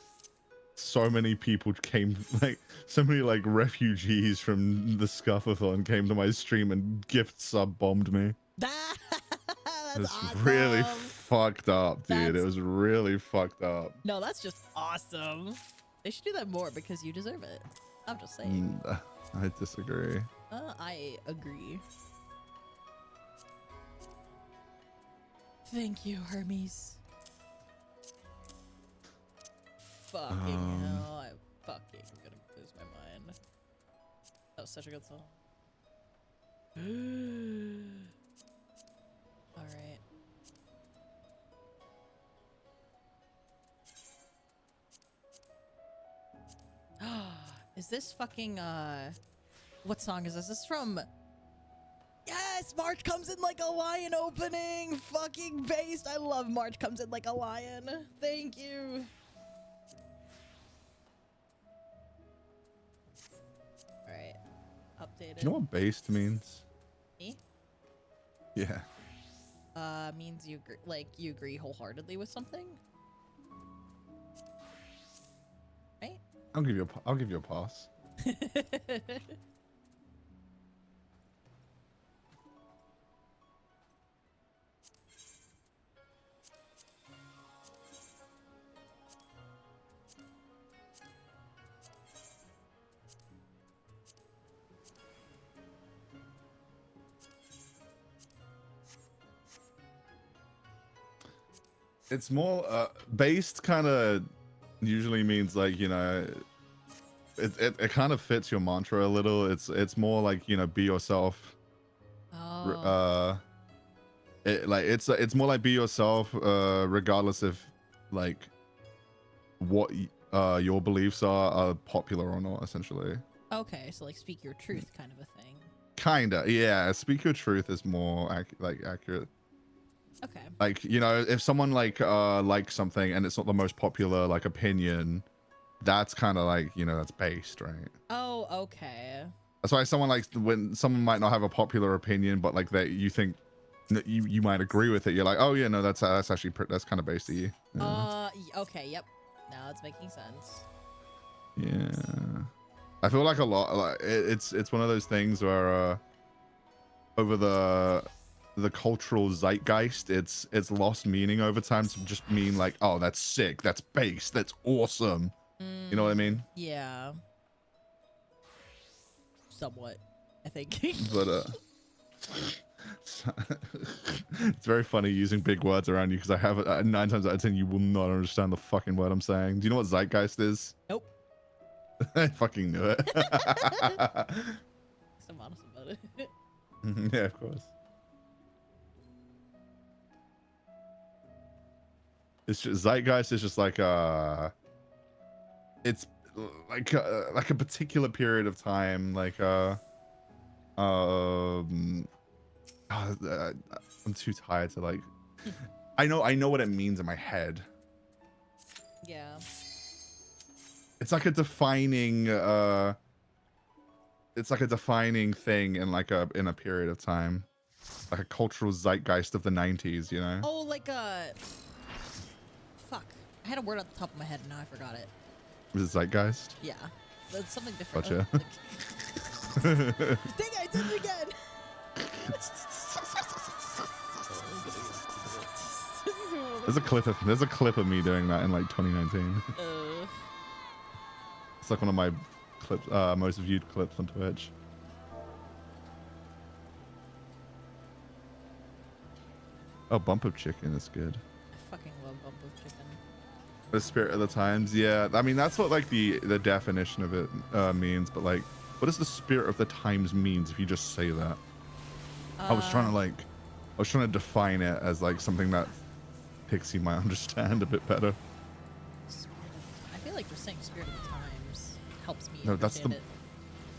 so many people came, like so many like refugees from the Scuffathon came to my stream and gift sub bombed me. That's It was awesome. really fucked up, dude. It was really fucked up. No, that's just awesome. They should do that more because you deserve it. I'm just saying. I disagree. I agree. Thank you, Hermes. Fucking hell, I'm fucking gonna lose my mind. That was such a good song. Alright. Is this fucking, what song is this? This is from... Yes! March Comes In Like a Lion opening! Fucking based! I love March Comes In Like a Lion. Thank you. Alright. Updated. Do you know what based means? Me? Yeah. Means you you agree wholeheartedly with something? Right? I'll give you a pass. It's more based kind of usually means like, you know, it kind of fits your mantra a little. It's more like, you know, be yourself. Oh. It's more like be yourself regardless of like what your beliefs are popular or not, essentially. Okay, so like speak your truth kind of a thing. Kinda, yeah. Speak your truth is more accurate. Okay. Like, you know, if someone like likes something and it's not the most popular like opinion, that's kind of like, you know, that's based, right? Oh, okay. That's why someone likes when someone might not have a popular opinion, but like that you think that you might agree with it. You're like, oh yeah, no, that's actually that's kind of based to you. Yeah. Okay, yep. Now it's making sense. Yeah. I feel like a lot like it's one of those things where over the cultural zeitgeist, it's lost meaning over time to just mean like, oh, that's sick, that's based, that's awesome. You know what I mean? Yeah. Somewhat, I think. But it's very funny using big words around you because I have 9 times out of 10 you will not understand the fucking word I'm saying. Do you know what zeitgeist is? Nope. I fucking knew it. I'm honest about it. Yeah, of course. It's just zeitgeist is just like it's like a particular period of time, like how I'm too tired to like. I know what it means in my head. Yeah. It's like a defining. It's like a defining thing in like in a period of time, like a cultural zeitgeist of the 90s. You know. Oh, like fuck. I had a word at the top of my head and now I forgot it. Was it zeitgeist? Yeah. That's something different. Gotcha. Dang it, I did it again. There's a clip of me doing that in like 2019. It's like one of my clips, most viewed clips on Twitch. Oh, Bump of Chicken is good. I fucking love Bump of Chicken. The spirit of the times, yeah. I mean, that's what like the definition of it means. But like, what does the spirit of the times means if you just say that? I was trying to define it as like something that Pixie might understand a bit better. I feel like just saying spirit of the times helps me No, that's understand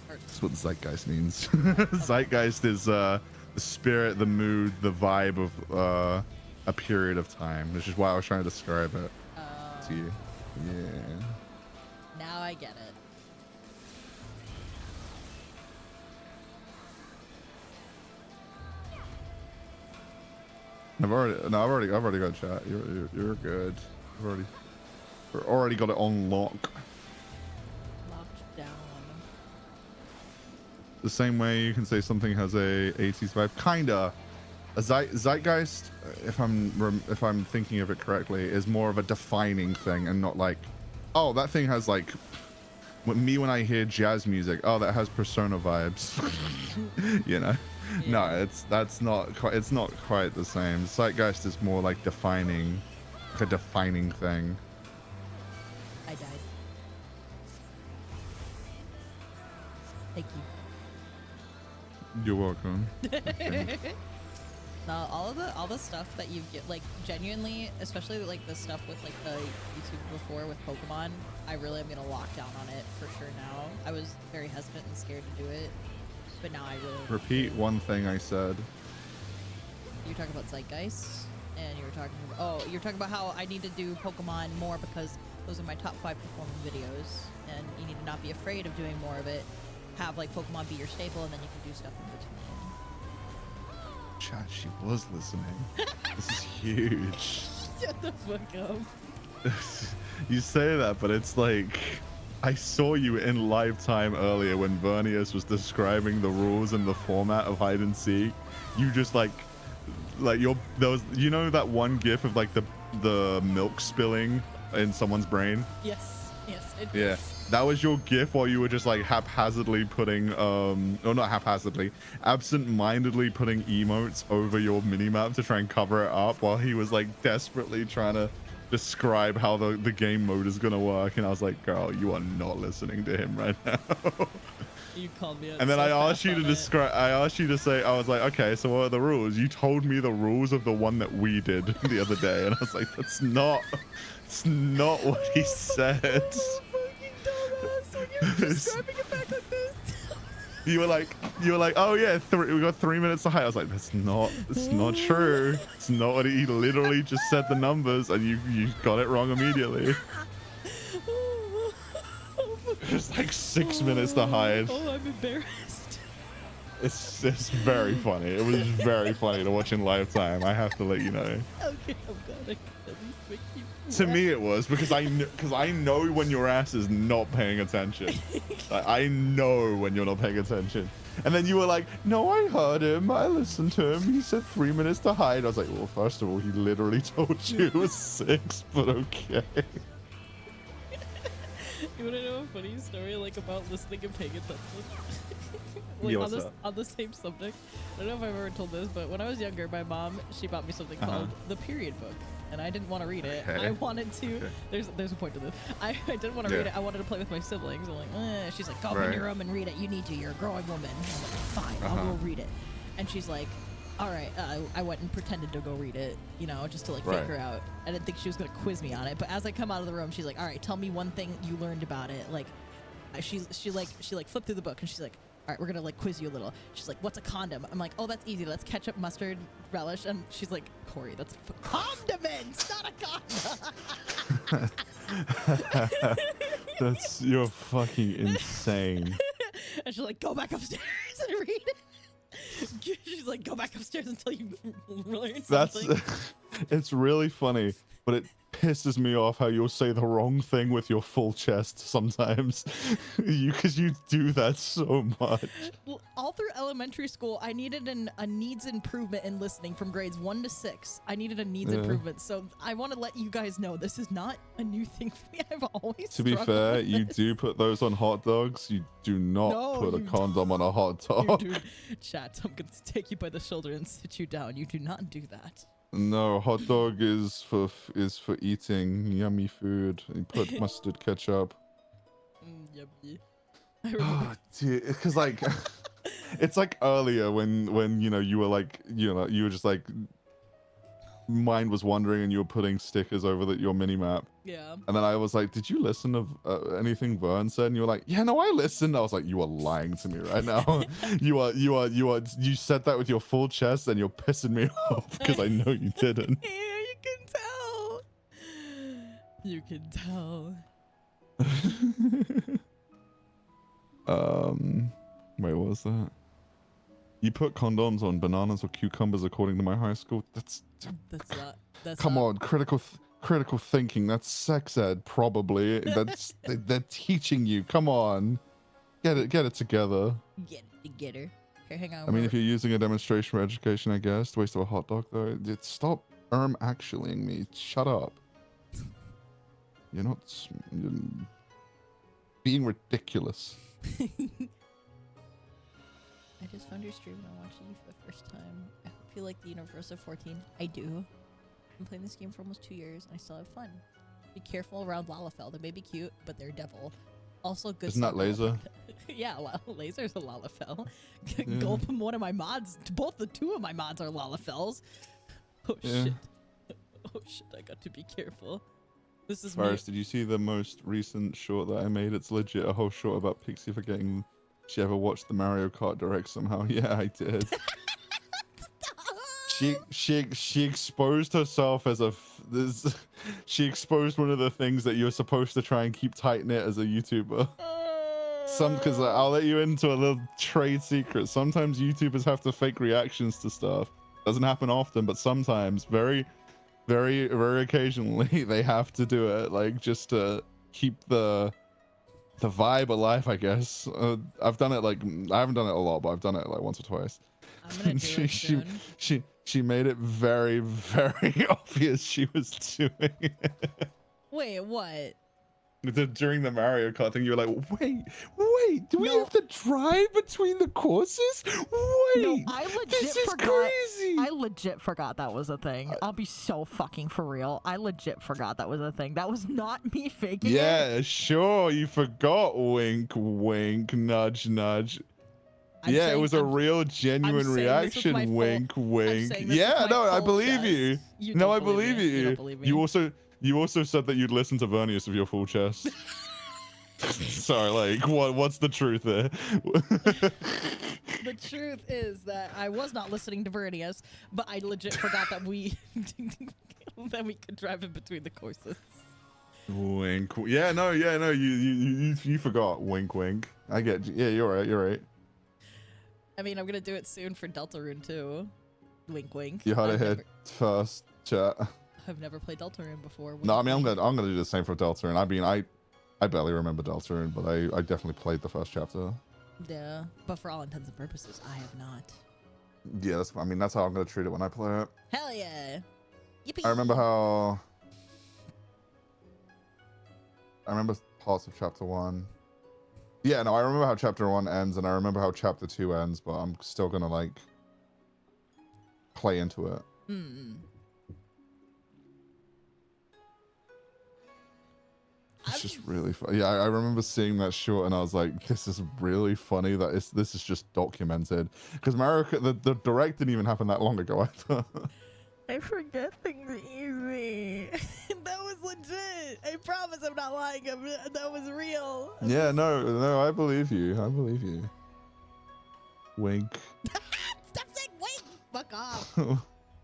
it. that's what zeitgeist means. Zeitgeist is the spirit, the mood, the vibe of a period of time, which is why I was trying to describe it to you. Yeah. Now I get it. I've already got chat. You're good. We've already got it on lock. Locked down. The same way you can say something has a 80s vibe, kinda. A zeitgeist, if I'm thinking of it correctly, is more of a defining thing and not like, oh, that thing has like, when I hear jazz music, oh, that has Persona vibes. You know. Yeah. No, it's not quite the same. Zeitgeist is more like defining, like a defining thing. I died. Thank you. You're welcome. No, all the stuff that you get, like genuinely, especially like the stuff with like the YouTube before with Pokemon, I really am gonna lock down on it for sure now. I was very hesitant and scared to do it, but now I really Repeat one thing I said. You were talking about Zeitgeist, and you were talking about how I need to do Pokemon more because those are my top 5 performing videos, and you need to not be afraid of doing more of it. Have like Pokemon be your staple, and then you can do stuff in between. Chat, she was listening. This is huge. Shut the fuck up. You say that, but it's like, I saw you in live time earlier when Vernius was describing the rules and the format of hide and seek. You just like there was, you know, that one gif of like the milk spilling in someone's brain? Yes. Yeah, that was your gif while you were just like haphazardly putting or not haphazardly, absent-mindedly putting emotes over your minimap to try and cover it up while he was like desperately trying to describe how the game mode is gonna work. And I was like, girl, you are not listening to him right now. You called me out. And then so I asked fast you on to it. describe, I asked you to say, I was like, okay, so what are the rules? You told me the rules of the one that we did the other day, and I was like, it's not what he said. Describing it back like this. You were like, oh yeah, we got 3 minutes to hide. I was like, it's not true. It's not what he literally just said the numbers, and you got it wrong immediately. Just like 6 minutes to hide. Oh, I'm embarrassed. It's very funny. It was very funny to watch in live time. I have to let you know. Okay, I'm glad I could at least make you To me, it was because I know when your ass is not paying attention. Like, I know when you're not paying attention. And then you were like, no, I heard him. I listened to him. He said 3 minutes to hide. I was like, well, first of all, he literally told you it was 6, but okay. You want to know a funny story like about listening and paying attention? Yeah, what's up? On the same subject. I don't know if I've ever told this, but when I was younger, my mom, she bought me something called the Period Book. And I didn't want to read it. Okay. I wanted to. Okay. There's a point to this. I didn't want to read it. I wanted to play with my siblings. I'm like, she's like, go in your room and read it. You need to. You're a growing woman. And I'm like, fine, I'll go read it. And she's like, all right. I went and pretended to go read it, you know, just to like fake her out. I didn't think she was gonna quiz me on it. But as I come out of the room, she's like, all right, tell me one thing you learned about it. Like, she flipped through the book and she's like, right, we're gonna like quiz you a little. She's like, what's a condom? I'm like, oh, that's easy. That's ketchup, mustard, relish. And she's like, Corey, that's condiments, not a condom. You're fucking insane. And she's like, go back upstairs and read it. She's like, go back upstairs until you learn something. It's really funny, but it pisses me off how you'll say the wrong thing with your full chest sometimes. Because you do that so much. Well, all through elementary school, I needed a needs improvement in listening from grades 1 to 6. I needed a needs improvement. So I want to let you guys know this is not a new thing for me. I've always To be fair, with you this. do put those on hot dogs. You do not put a condom on a hot dog. You do. Chat, I'm going to take you by the shoulder and sit you down. You do not do that. No, hot dog is for eating yummy food. You put mustard, ketchup. Yummy. Oh, dude, because like, it's like earlier when you know you were like you were just like, mind was wandering and you were putting stickers over your mini map. Yeah. And then I was like, did you listen to anything Vern said? And you were like, yeah, no, I listened. I was like, you are lying to me right now. You said that with your full chest and you're pissing me off because I know you didn't. Yeah, you can tell. You can tell. Wait, what was that? You put condoms on bananas or cucumbers according to my high school? That's come on, critical thinking. That's sex ed, probably. That's they're teaching you. Come on, get it together. Get it together. Here, hang on. I mean, if you're using a demonstration for education, I guess. Waste of a hot dog, though. Stop actuallying me. Shut up. You're being ridiculous. I just found your stream and I'm watching you for the first time. I hope you like the universe of 14. I do. I've been playing this game for almost 2 years and I still have fun. Be careful around Lalafell. They may be cute, but they're devil. Also good. Isn't that Laser? Yeah, Laser's a Lalafell. Gulp, one of my mods. The two of my mods are Lalafells. Oh shit. Oh shit, I got to be careful. This is Fyrus, did you see the most recent short that I made? It's legit a whole short about Pixie forgetting she ever watched the Mario Kart Direct somehow. Yeah, I did. She exposed herself as she exposed one of the things that you're supposed to try and keep tight knit as a YouTuber. Because I'll let you into a little trade secret. Sometimes YouTubers have to fake reactions to stuff. Doesn't happen often, but sometimes, very, very, very occasionally, they have to do it, like just to keep the vibe alive, I guess. I've done it like, I haven't done it a lot, but I've done it like once or twice. I'm gonna do it soon. She made it very, very obvious she was doing it. Wait, what? During the Mario Kart thing, you were like, wait, do we have to drive between the courses? Wait, no, I legit this is forgot. crazy. I legit forgot that was a thing. I'll be so fucking for real. I legit forgot that was a thing. That was not me faking it. Yeah, sure, you forgot. Wink, wink, nudge, nudge. Yeah, it was a real, genuine reaction. Wink, wink. Yeah, no, I believe you. No, I believe you. You also said that you'd listen to Vernius with your full chest. Sorry, like, what's the truth there? The truth is that I was not listening to Vernius, but I legit forgot that we could drive in between the courses. Wink. Yeah, no, you forgot. Wink, wink. I get you. Yeah, you're right. I mean, I'm gonna do it soon for Deltarune too. Wink, wink. You had it hit first, chat. I've never played Deltarune before. No, I mean, I'm gonna do the same for Deltarune. I mean, I barely remember Deltarune, but I definitely played the first chapter. Yeah, but for all intents and purposes, I have not. Yeah, that's how I'm gonna treat it when I play it. Hell yeah! Yippee! I remember parts of chapter 1. Yeah, no, I remember how chapter 1 ends, and I remember how chapter 2 ends, but I'm still gonna like play into it. It's just really fun. Yeah, I remember seeing that short, and I was like, "This is really funny. This is just documented." Because the direct didn't even happen that long ago. I thought. I forget things easy. That was legit. I promise I'm not lying. That was real. Yeah, no, I believe you. I believe you. Wink. Stop saying wink. Fuck off.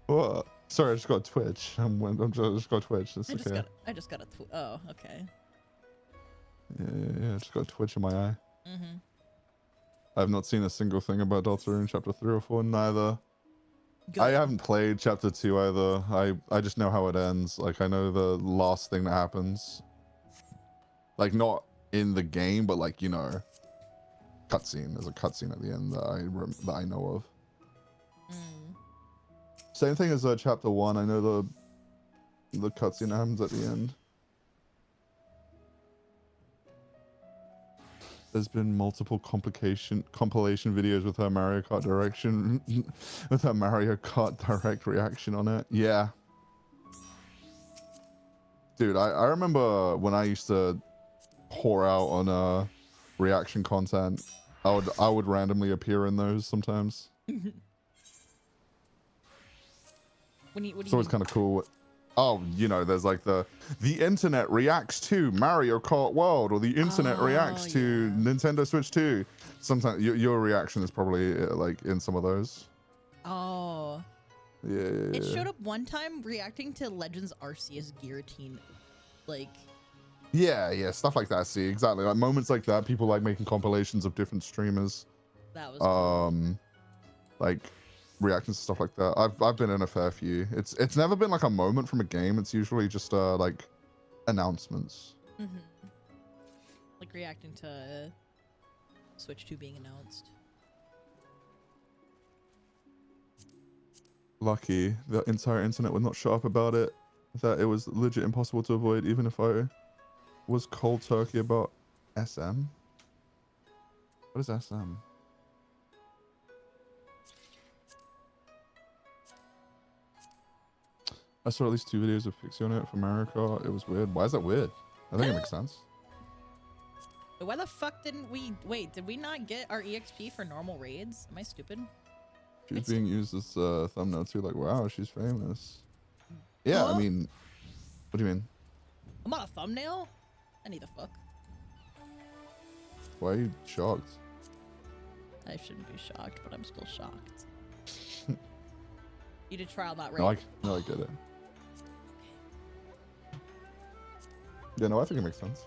What? Sorry, I just got Twitch. I'm just got Twitch. It's okay. I just got a oh, okay. Yeah. I just got Twitch in my eye. Mm-hmm. I've not seen a single thing about Deltarune chapter 3 or 4, neither. Good. I haven't played chapter 2 either. I just know how it ends. Like, I know the last thing that happens. Like, not in the game, but like, you know, cutscene. There's a cutscene at the end that I know of. Mm. Same thing as chapter 1. I know the cutscene happens at the end. There's been multiple compilation videos with her Mario Kart Direct reaction on it. Yeah. Dude, I remember when I used to pour out on reaction content. I would randomly appear in those sometimes. It's always kind of cool. Oh, you know, there's like the internet reacts to Mario Kart World, or the internet reacts to Nintendo Switch 2. Sometimes your reaction is probably like in some of those. Oh. Yeah. It showed up one time reacting to Legends Arceus Guillotine, like. Yeah, stuff like that. See, exactly, like moments like that. People like making compilations of different streamers. That was cool. Like reacting to stuff like that. I've been in a fair few. It's never been like a moment from a game. It's usually just like announcements. Mm-hmm. Like reacting to Switch 2 being announced. Lucky the entire internet would not shut up about it. That it was legit impossible to avoid, even if I was cold turkey about SM. What is SM? I saw at least 2 videos of Pixie on it for Mario Kart. It was weird. Why is that weird? I think it makes sense. Why the fuck didn't we wait? Did we not get our EXP for normal raids? Am I stupid? She's being used as a thumbnail too. Like, wow, she's famous. Yeah, huh? I mean, what do you mean? I'm on a thumbnail? I need the fuck. Why are you shocked? I shouldn't be shocked, but I'm still shocked. You did trial not No, raid. no, I get it. Yeah, no, I think it makes sense.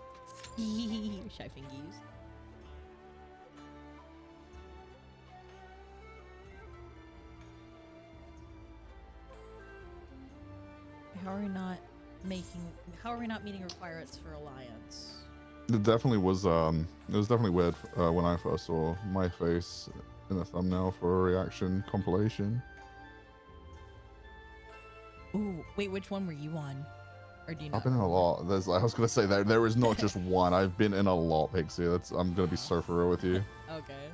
Shy fingies. How are we not meeting requirements for alliance? It definitely was. It was definitely weird when I first saw my face in a thumbnail for a reaction compilation. Ooh, wait, which one were you on? Or do you know? I've been in a lot. I was gonna say that there is not just one. I've been in a lot, Pixie. I'm gonna be so for real with you. Okay.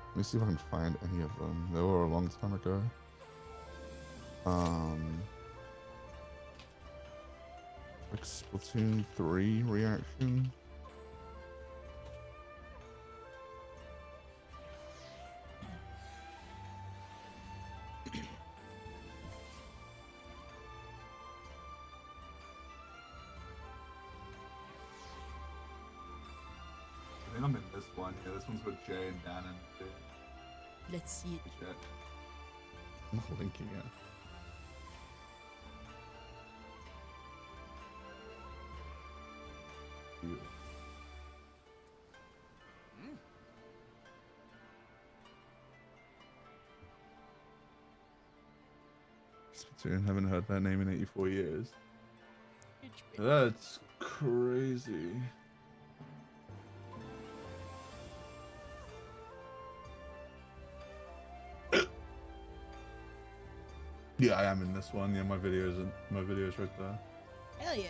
Let me see if I can find any of them. They were a long time ago. Like Splatoon 3 reaction. I think I'm in this one. Yeah, this one's with Jay and Dan and Jay. Let's see it. Shit. I'm not linking it. Yeah. Splatoon, haven't heard that name in 84 years. That's crazy. Yeah, I am in this one. Yeah, my video's right there. Hell yeah.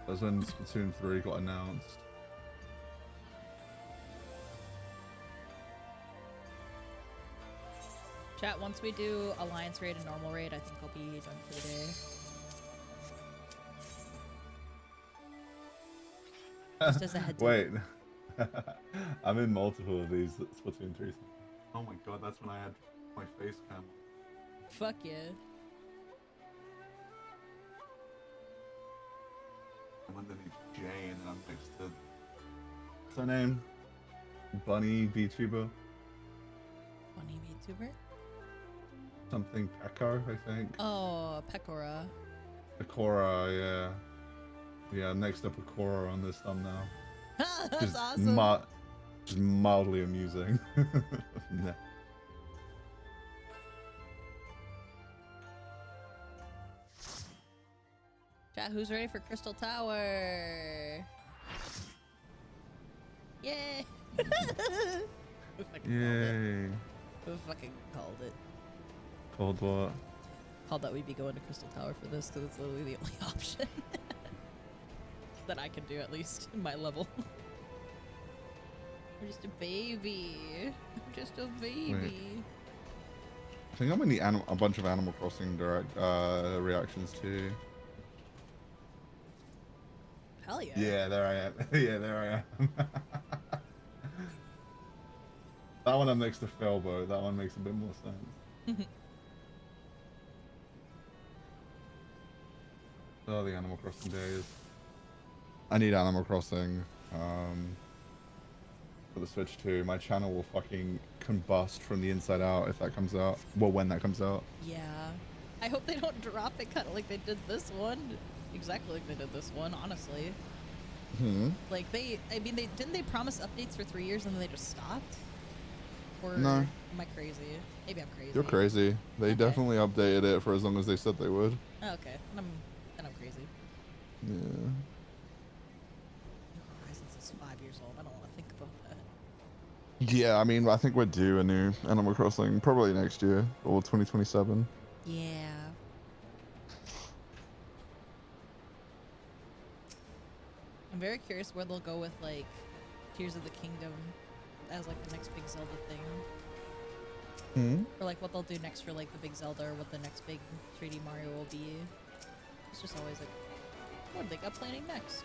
That's when Splatoon 3 got announced. Chat, once we do Alliance raid and normal raid, I think I'll be done for the day. Just as a heads up. Wait. I'm in multiple of these Splatoon 3. Oh my god, that's when I had my face cam. Fuck yeah. I'm underneath Jane, and I'm next to. What's her name? Bunny VTuber. Bunny VTuber? Something Pekko, I think. Oh, Pekora. Pekora, yeah. Yeah, next up Pekora on this thumbnail. That's Just awesome. just mildly amusing. Nah. Chat, who's ready for Crystal Tower? Yay! We fucking Yay. We fucking called it. Called what? Called that we'd be going to Crystal Tower for this because it's literally the only option that I can do, at least in my level. I'm just a baby. I'm just a baby. Wait. I think I'm in the a bunch of Animal Crossing direct reactions too. Hell yeah. Yeah, there I am. Yeah, there I am. That one I'm next to Felbo. That one makes a bit more sense. Oh, the Animal Crossing days. I need Animal Crossing for the Switch too. My channel will fucking combust from the inside out if that comes out. Well, when that comes out. Yeah. I hope they don't drop it kind of like they did this one. Exactly like they did this one, honestly. Like I mean, didn't they promise updates for 3 years and then they just stopped? Or No. am I crazy? Maybe I'm crazy. You're crazy. They Okay. definitely updated it for as long as they said they would. Oh, okay. Then I'm crazy. Yeah. Horizons is 5 years old. I don't want to think about that. Yeah, I mean, I think we're due a new Animal Crossing probably next year or 2027. Yeah. I'm very curious where they'll go with like Tears of the Kingdom as like the next big Zelda thing. Or like what they'll do next for like the big Zelda or what the next big 3D Mario will be. It's just always like, what are they got planning next?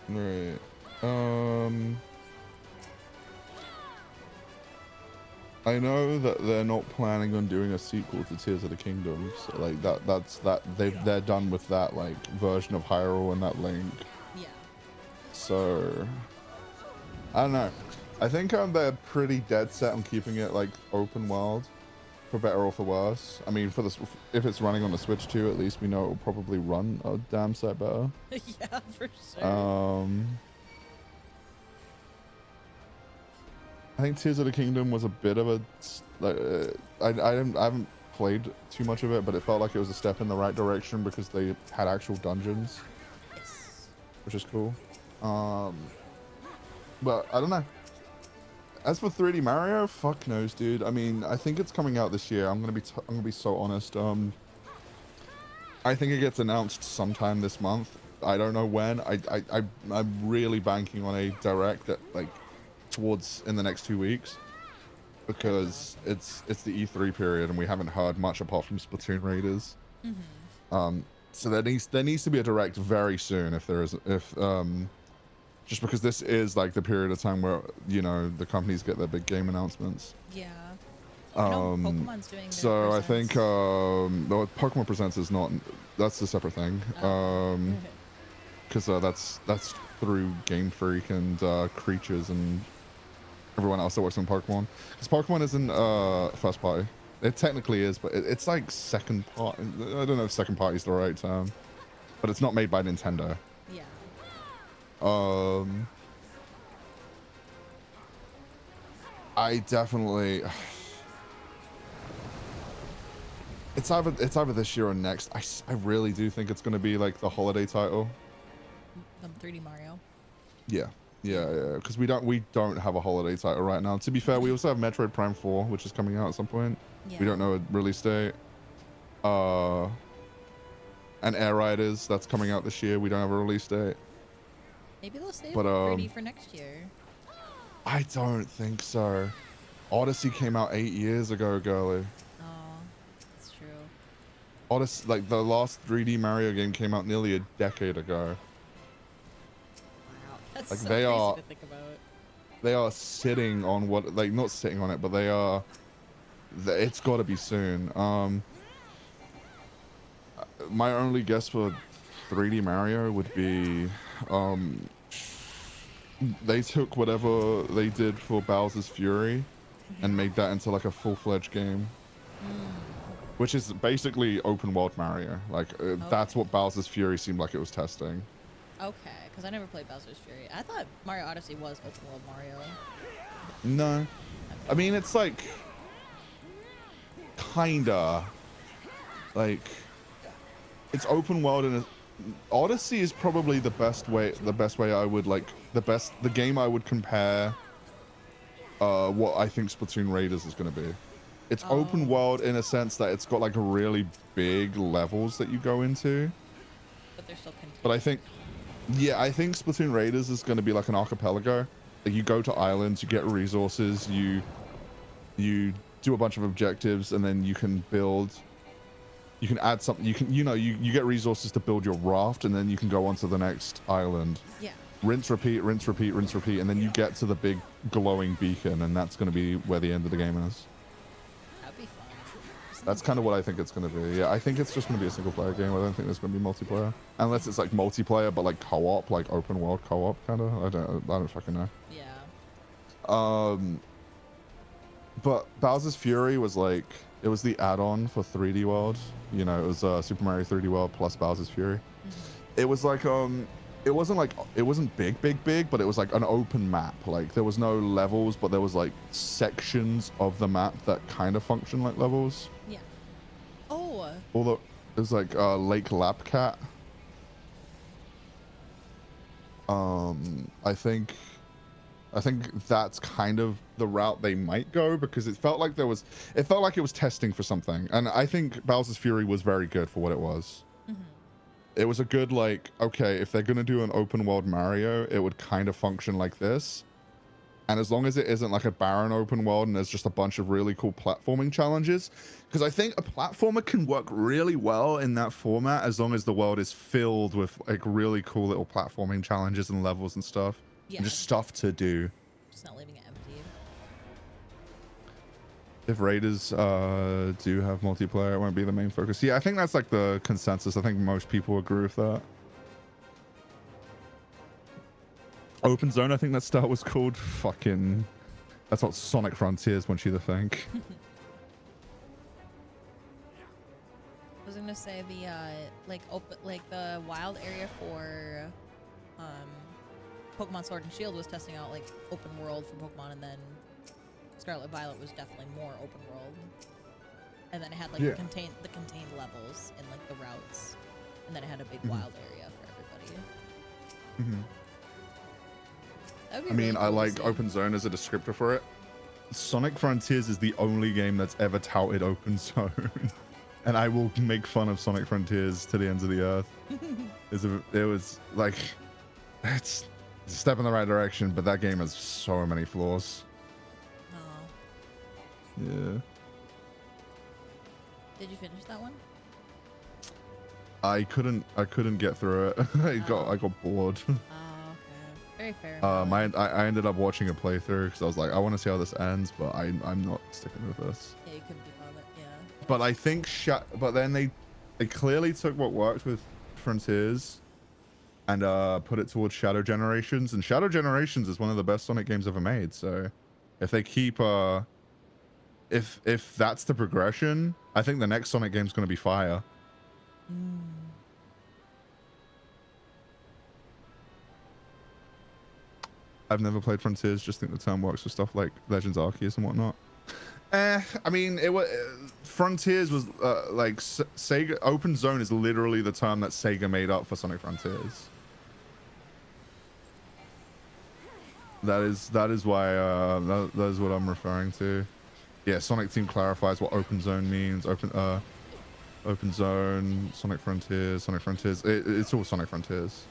Right. I know that they're not planning on doing a sequel to Tears of the Kingdom. So like they're done with that like version of Hyrule and that Link. Yeah. So I don't know. I think they're pretty dead set on keeping it like open world, for better or for worse. I mean, for this, if it's running on the Switch too, at least we know it will probably run a damn sight better. Yeah, for sure. I think Tears of the Kingdom was a bit of a like I haven't played too much of it, but it felt like it was a step in the right direction because they had actual dungeons, Yes. which is cool. But I don't know. As for 3D Mario, fuck knows, dude. I mean, I think it's coming out this year. I'm gonna be so honest. I think it gets announced sometime this month. I don't know when. I'm really banking on a direct that like towards in the next 2 weeks because it's the E3 period and we haven't heard much apart from Splatoon Raiders. So there needs to be a direct very soon just because this is like the period of time where, you know, the companies get their big game announcements. Yeah. I know Pokemon's doing their So I think presents. Pokemon Presents is not, that's a separate thing. Because that's through Game Freak and Creatures and everyone else that works on Pokemon. Because Pokemon isn't first party. It technically is, but it's like second party. I don't know if second party is the right term, but it's not made by Nintendo. Yeah. I definitely. It's either this year or next. I really do think it's going to be like the holiday title. 3D Mario. Yeah, because we don't have a holiday title right now. To be fair, we also have Metroid Prime 4, which is coming out at some point. Yeah. We don't know a release date. And Air Riders, that's coming out this year. We don't have a release date. Maybe they'll save But, 3D for next year. I don't think so. Odyssey came out 8 years ago, girly. Oh, that's true. Odyssey, like the last 3D Mario game came out nearly a decade ago. Wow. That's Like, so they crazy are- to think about. They are sitting on what, like not sitting on it, but they are. It's got to be soon. My only guess for 3D Mario would be, they took whatever they did for Bowser's Fury and made that into like a full-fledged game, which is basically open world Mario. Like that's what Bowser's Fury seemed like it was testing. Okay, because I never played Bowser's Fury. I thought Mario Odyssey was open world Mario. No, I mean it's like kinda like it's open world, and Odyssey is probably the best way I would like the game I would compare what I think Splatoon Raiders is going to be. It's open world in a sense that it's got like really big levels that you go into, But they're still contained. but I think Splatoon Raiders is going to be like an archipelago. Like you go to islands, you get resources, you do a bunch of objectives, and then you can add something. You get resources to build your raft, and then you can go on to the next island. Yeah. Rinse, repeat, rinse, repeat, rinse, repeat, and then you get to the big glowing beacon, and that's going to be where the end of the game is. That'd be fun. That's kind of what I think it's going to be. Yeah, I think it's just going to be a single player game. I don't think there's going to be multiplayer, unless it's like multiplayer, but like co-op, like open world co-op kind of. I don't fucking know. Yeah. But Bowser's Fury was like, it was the add-on for 3D World. You know, it was Super Mario 3D World plus Bowser's Fury. It was like it wasn't big, but it was like an open map. Like there was no levels, but there was like sections of the map that kind of function like levels. Yeah. Oh. Although there's like Lake Lapcat. I think that's kind of the route they might go, because it felt like it was testing for something, and I think Bowser's Fury was very good for what it was. It was a good, like, okay, if they're gonna do an open world Mario, it would kind of function like this, and as long as it isn't like a barren open world and there's just a bunch of really cool platforming challenges, because I think a platformer can work really well in that format as long as the world is filled with like really cool little platforming challenges and levels and stuff. Yeah. And just stuff to do. Just not leaving it empty. If Raiders do have multiplayer, it won't be the main focus. Yeah, I think that's like the consensus. I think most people agree with that. Open Zone, I think that start was called. Fucking, that's what Sonic Frontiers wants you to think. I was gonna say the like the wild area for Pokemon Sword and Shield was testing out like open world for Pokemon, and then Scarlet Violet was definitely more open world. And then it had like the contained levels and like the routes, and then it had a big wild area for everybody. I mean, I like Open Zone as a descriptor for it. Sonic Frontiers is the only game that's ever touted Open Zone. And I will make fun of Sonic Frontiers to the ends of the earth. It was like, it's a step in the right direction, but that game has so many flaws. Oh. Yeah. Did you finish that one? I couldn't get through it. I got bored. Oh, okay. Very fair. I ended up watching a playthrough because I was like, I want to see how this ends, but I'm not sticking with this. Yeah, you couldn't be bothered. Yeah. But I think but then they clearly took what worked with Frontiers and put it towards Shadow Generations, and Shadow Generations is one of the best Sonic games ever made. So if they keep if that's the progression, I think the next Sonic game is going to be fire. I've never played Frontiers, just think the term works for stuff like Legends Arceus and whatnot. I mean, it was Frontiers was like Sega. Open Zone is literally the term that Sega made up for Sonic Frontiers. That is why that is what I'm referring to. Yeah, Sonic Team clarifies what Open Zone means. Open Zone, Sonic Frontiers. It's all Sonic Frontiers.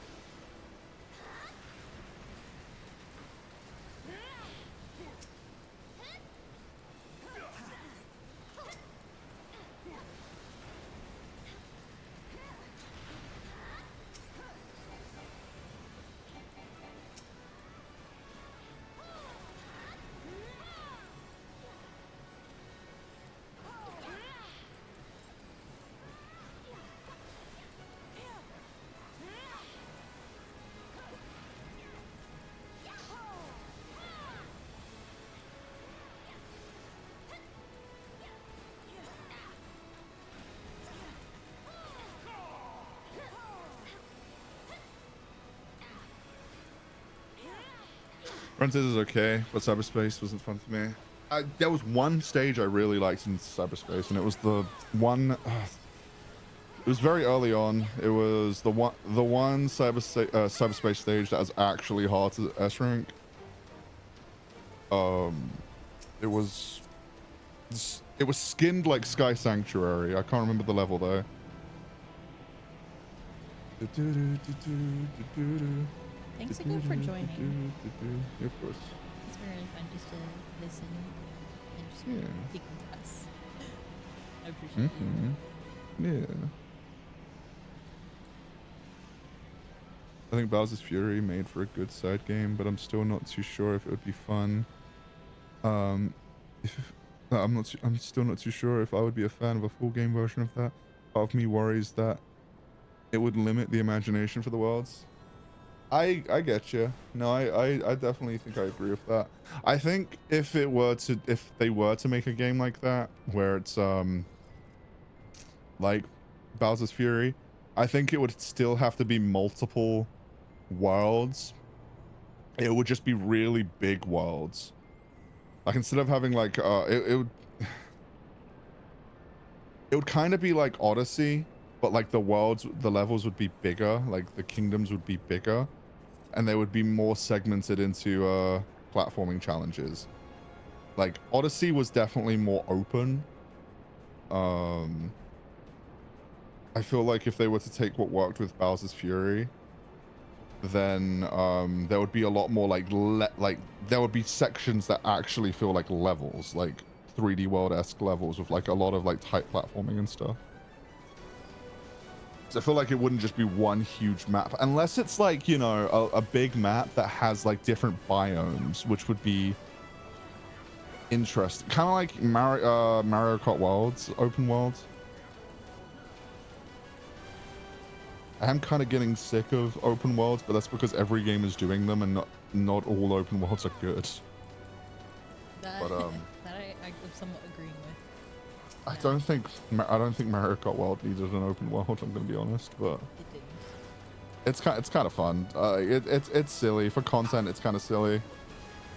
Frontiers is okay, but cyberspace wasn't fun for me. There was one stage I really liked in cyberspace, and it was the one. It was very early on. It was the one cyberspace stage that was actually hard to S rank. It was skinned like Sky Sanctuary. I can't remember the level though. Thanks again for joining. Of course. It's really fun just to listen and just decompress. I appreciate it. Yeah. I think Bowser's Fury made for a good side game, but I'm still not too sure if it would be fun. I'm still not too sure if I would be a fan of a full game version of that. Part of me worries that it would limit the imagination for the worlds. I get you. No, I definitely think I agree with that. I think if they were to make a game like that, where it's like Bowser's Fury, I think it would still have to be multiple worlds. It would just be really big worlds. Like instead of having like it would kind of be like Odyssey, but like the levels would be bigger, like the kingdoms would be bigger, and they would be more segmented into platforming challenges. Like Odyssey was definitely more open. I feel like if they were to take what worked with Bowser's Fury, then there would be a lot more like there would be sections that actually feel like levels, like 3D World-esque levels with like a lot of like tight platforming and stuff. So I feel like it wouldn't just be one huge map, unless it's like, you know, a big map that has like different biomes, which would be interesting. Kind of like Mario Kart Worlds, open worlds. I am kind of getting sick of open worlds, but that's because every game is doing them, and not all open worlds are good. That, but that I'm somewhat agreeing with. I don't think Mario Kart World needed an open world. I'm gonna be honest, but It didn't. it's kind of fun. It's silly for content. It's kind of silly.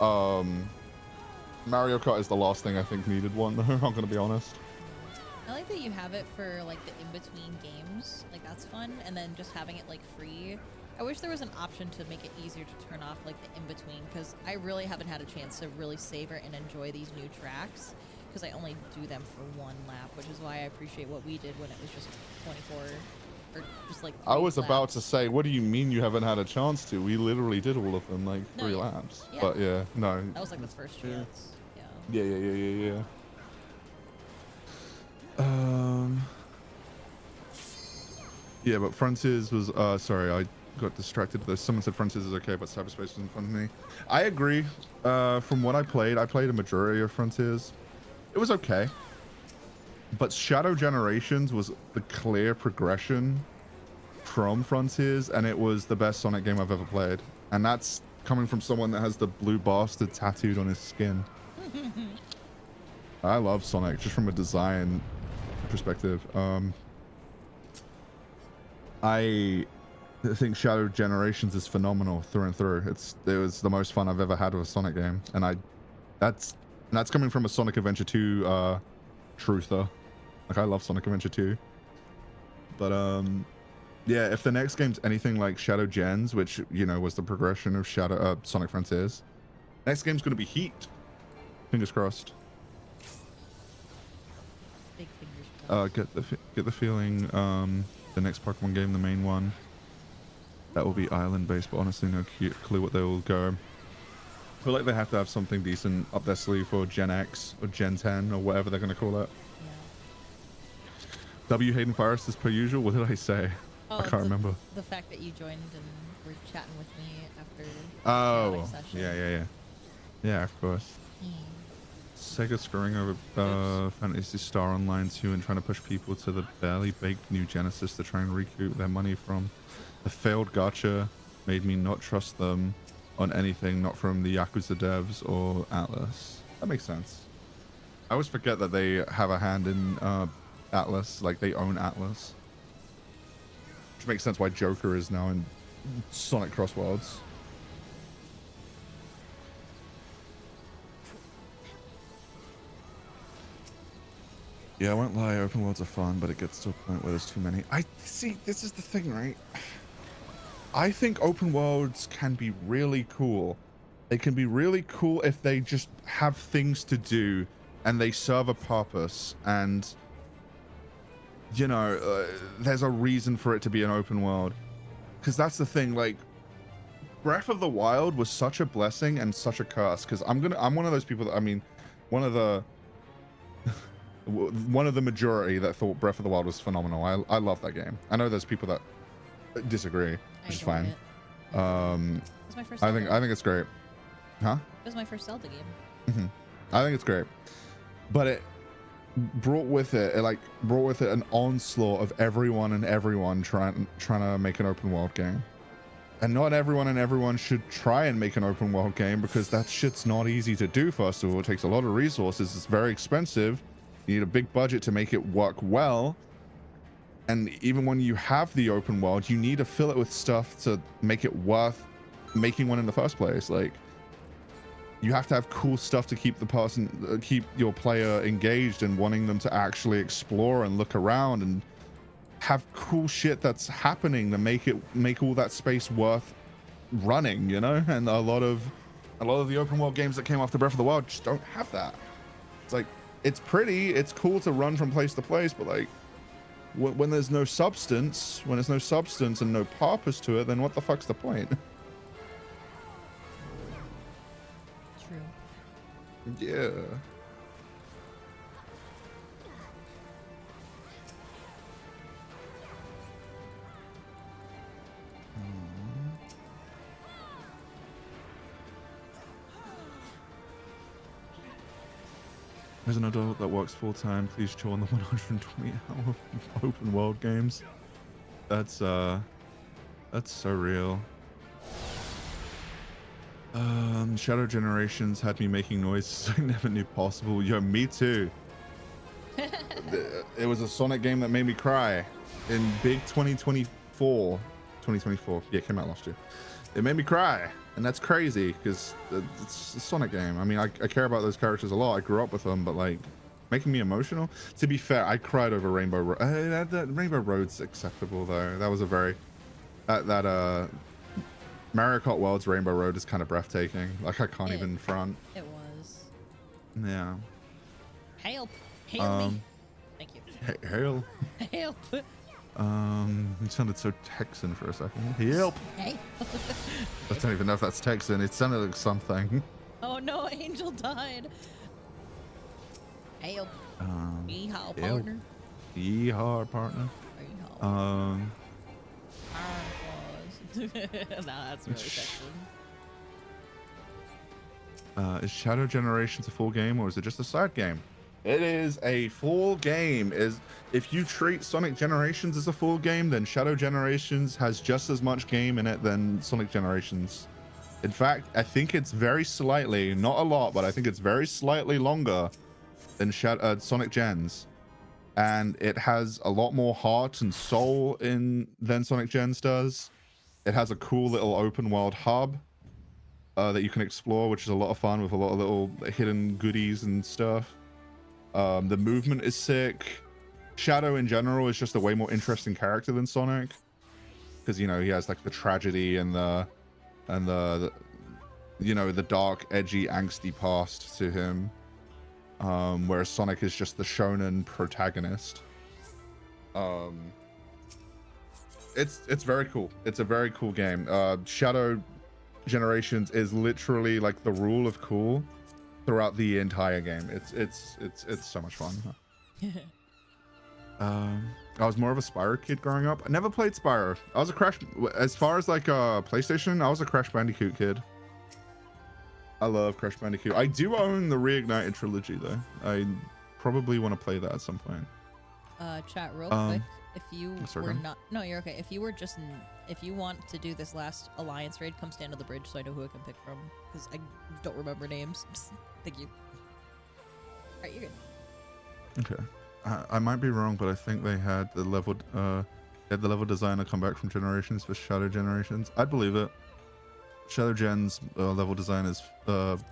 Mario Kart is the last thing I think needed one. Though I'm gonna be honest. I like that you have it for like the in-between games, like that's fun, and then just having it like free. I wish there was an option to make it easier to turn off like the in-between, because I really haven't had a chance to really savor and enjoy these new tracks, because I only do them for one lap, which is why I appreciate what we did when it was just 24 or just like 3 I was laps. about to say, what do you mean you haven't had a chance to? We literally did all of them, like 3 laps. Yeah. But yeah, no. That was like the first chance. Yeah. Yeah, but Frontiers was sorry, I got distracted. There's someone said Frontiers is okay, but cyberspace wasn't fun to me. I agree. From what I played a majority of Frontiers. It was okay, but Shadow Generations was the clear progression from Frontiers, and it was the best Sonic game I've ever played, and that's coming from someone that has the blue bastard tattooed on his skin. I love Sonic just from a design perspective. I think Shadow Generations is phenomenal through and through. It was the most fun I've ever had with a Sonic game, and that's coming from a Sonic Adventure 2 truther. Like, I love Sonic Adventure 2, but yeah, if the next game's anything like Shadow Gens, which, you know, was the progression of Sonic Frontiers, next game's gonna be Heat. Fingers crossed. Big fingers crossed. Get the feeling the next Pokemon game, the main one, that will be island based, but honestly no clue what they will go. I feel like they have to have something decent up their sleeve for Gen X or Gen 10 or whatever they're gonna call it. Yeah. W Hayden Fyrus as per usual. What did I say? Oh, I can't remember. The fact that you joined and were chatting with me after Oh, the session. yeah, of course. Sega screwing over Phantasy Star Online 2 and trying to push people to the barely baked new Genesis to try and recoup their money from. The failed gacha made me not trust them on anything not from the Yakuza devs or Atlas. That makes sense. I always forget that they have a hand in Atlas, like they own Atlas. Which makes sense why Joker is now in Sonic Cross Worlds. Yeah, I won't lie, open worlds are fun, but it gets to a point where there's too many. I see, this is the thing, right? I think open worlds can be really cool. They can be really cool if they just have things to do and they serve a purpose, and you know, there's a reason for it to be an open world. Because that's the thing, like, Breath of the Wild was such a blessing and such a curse. Because I'm one of those people that, I mean, one of the majority that thought Breath of the Wild was phenomenal. I love that game. I know there's people that disagree, which is fine. It was my first I Zelda. think it's great. Huh? It was my first Zelda game. I think it's great, but it brought with it an onslaught of everyone trying to make an open world game. And not everyone should try and make an open world game, because that shit's not easy to do. First of all, it takes a lot of resources. It's very expensive. You need a big budget to make it work well. And even when you have the open world, you need to fill it with stuff to make it worth making one in the first place. Like, you have to have cool stuff to keep keep your player engaged and wanting them to actually explore and look around, and have cool shit that's happening to make all that space worth running, you know? And a lot of the open world games that came after Breath of the Wild just don't have that. It's like, it's pretty, it's cool to run from place to place, but like, when there's no substance, and no purpose to it, then what the fuck's the point? True. Yeah. As an adult that works full-time, please chill on the 120-hour open world games. That's so real. Shadow Generations had me making noises I never knew possible. Yo, me too. It was a Sonic game that made me cry in big 2024. Yeah, it came out last year. It made me cry, and that's crazy because it's a Sonic game. I mean, I care about those characters a lot. I grew up with them, but like, making me emotional. To be fair, I cried over Rainbow Road. That Rainbow Road's acceptable though. That was a very Mario Kart World's Rainbow Road is kind of breathtaking. Like, I can't even front. It was. Yeah. Help! Hail me! Thank you. Hail. Help! It sounded so Texan for a second. Help! Hey! I don't even know if that's Texan. It sounded like something. Oh no, Angel died. Help! Yeehaw, partner. Yeehaw, partner. Yeehaw. Nah, that's really Texan. Is Shadow Generations a full game, or is it just a side game? It is a full game. If you treat Sonic Generations as a full game, then Shadow Generations has just as much game in it than Sonic Generations. In fact, I think it's very slightly, not a lot, but I think it's very slightly longer than Sonic Gens. And it has a lot more heart and soul than Sonic Gens does. It has a cool little open world hub that you can explore, which is a lot of fun with a lot of little hidden goodies and stuff. The movement is sick. Shadow in general is just a way more interesting character than Sonic, because, you know, he has like the tragedy and the you know, the dark, edgy, angsty past to him, whereas Sonic is just the shonen protagonist. It's very cool. It's a very cool game. Shadow Generations is literally like the rule of cool throughout the entire game. It's so much fun. I was more of a Spyro kid growing up. I never played Spyro. I was a Crash, as far as like PlayStation, I was a Crash Bandicoot kid. I love Crash Bandicoot. I do own the Reignited trilogy though. I probably want to play that at some point. Chat real quick. If you sorry, were not, no, you're okay. If you were just, if you want to do this last Alliance raid, come stand on the bridge so I know who I can pick from, because I don't remember names. Thank you. All right, you're good. Okay. I might be wrong, but I think they had the level designer come back from Generations for Shadow Generations. I'd believe it. Shadow Gen's level design is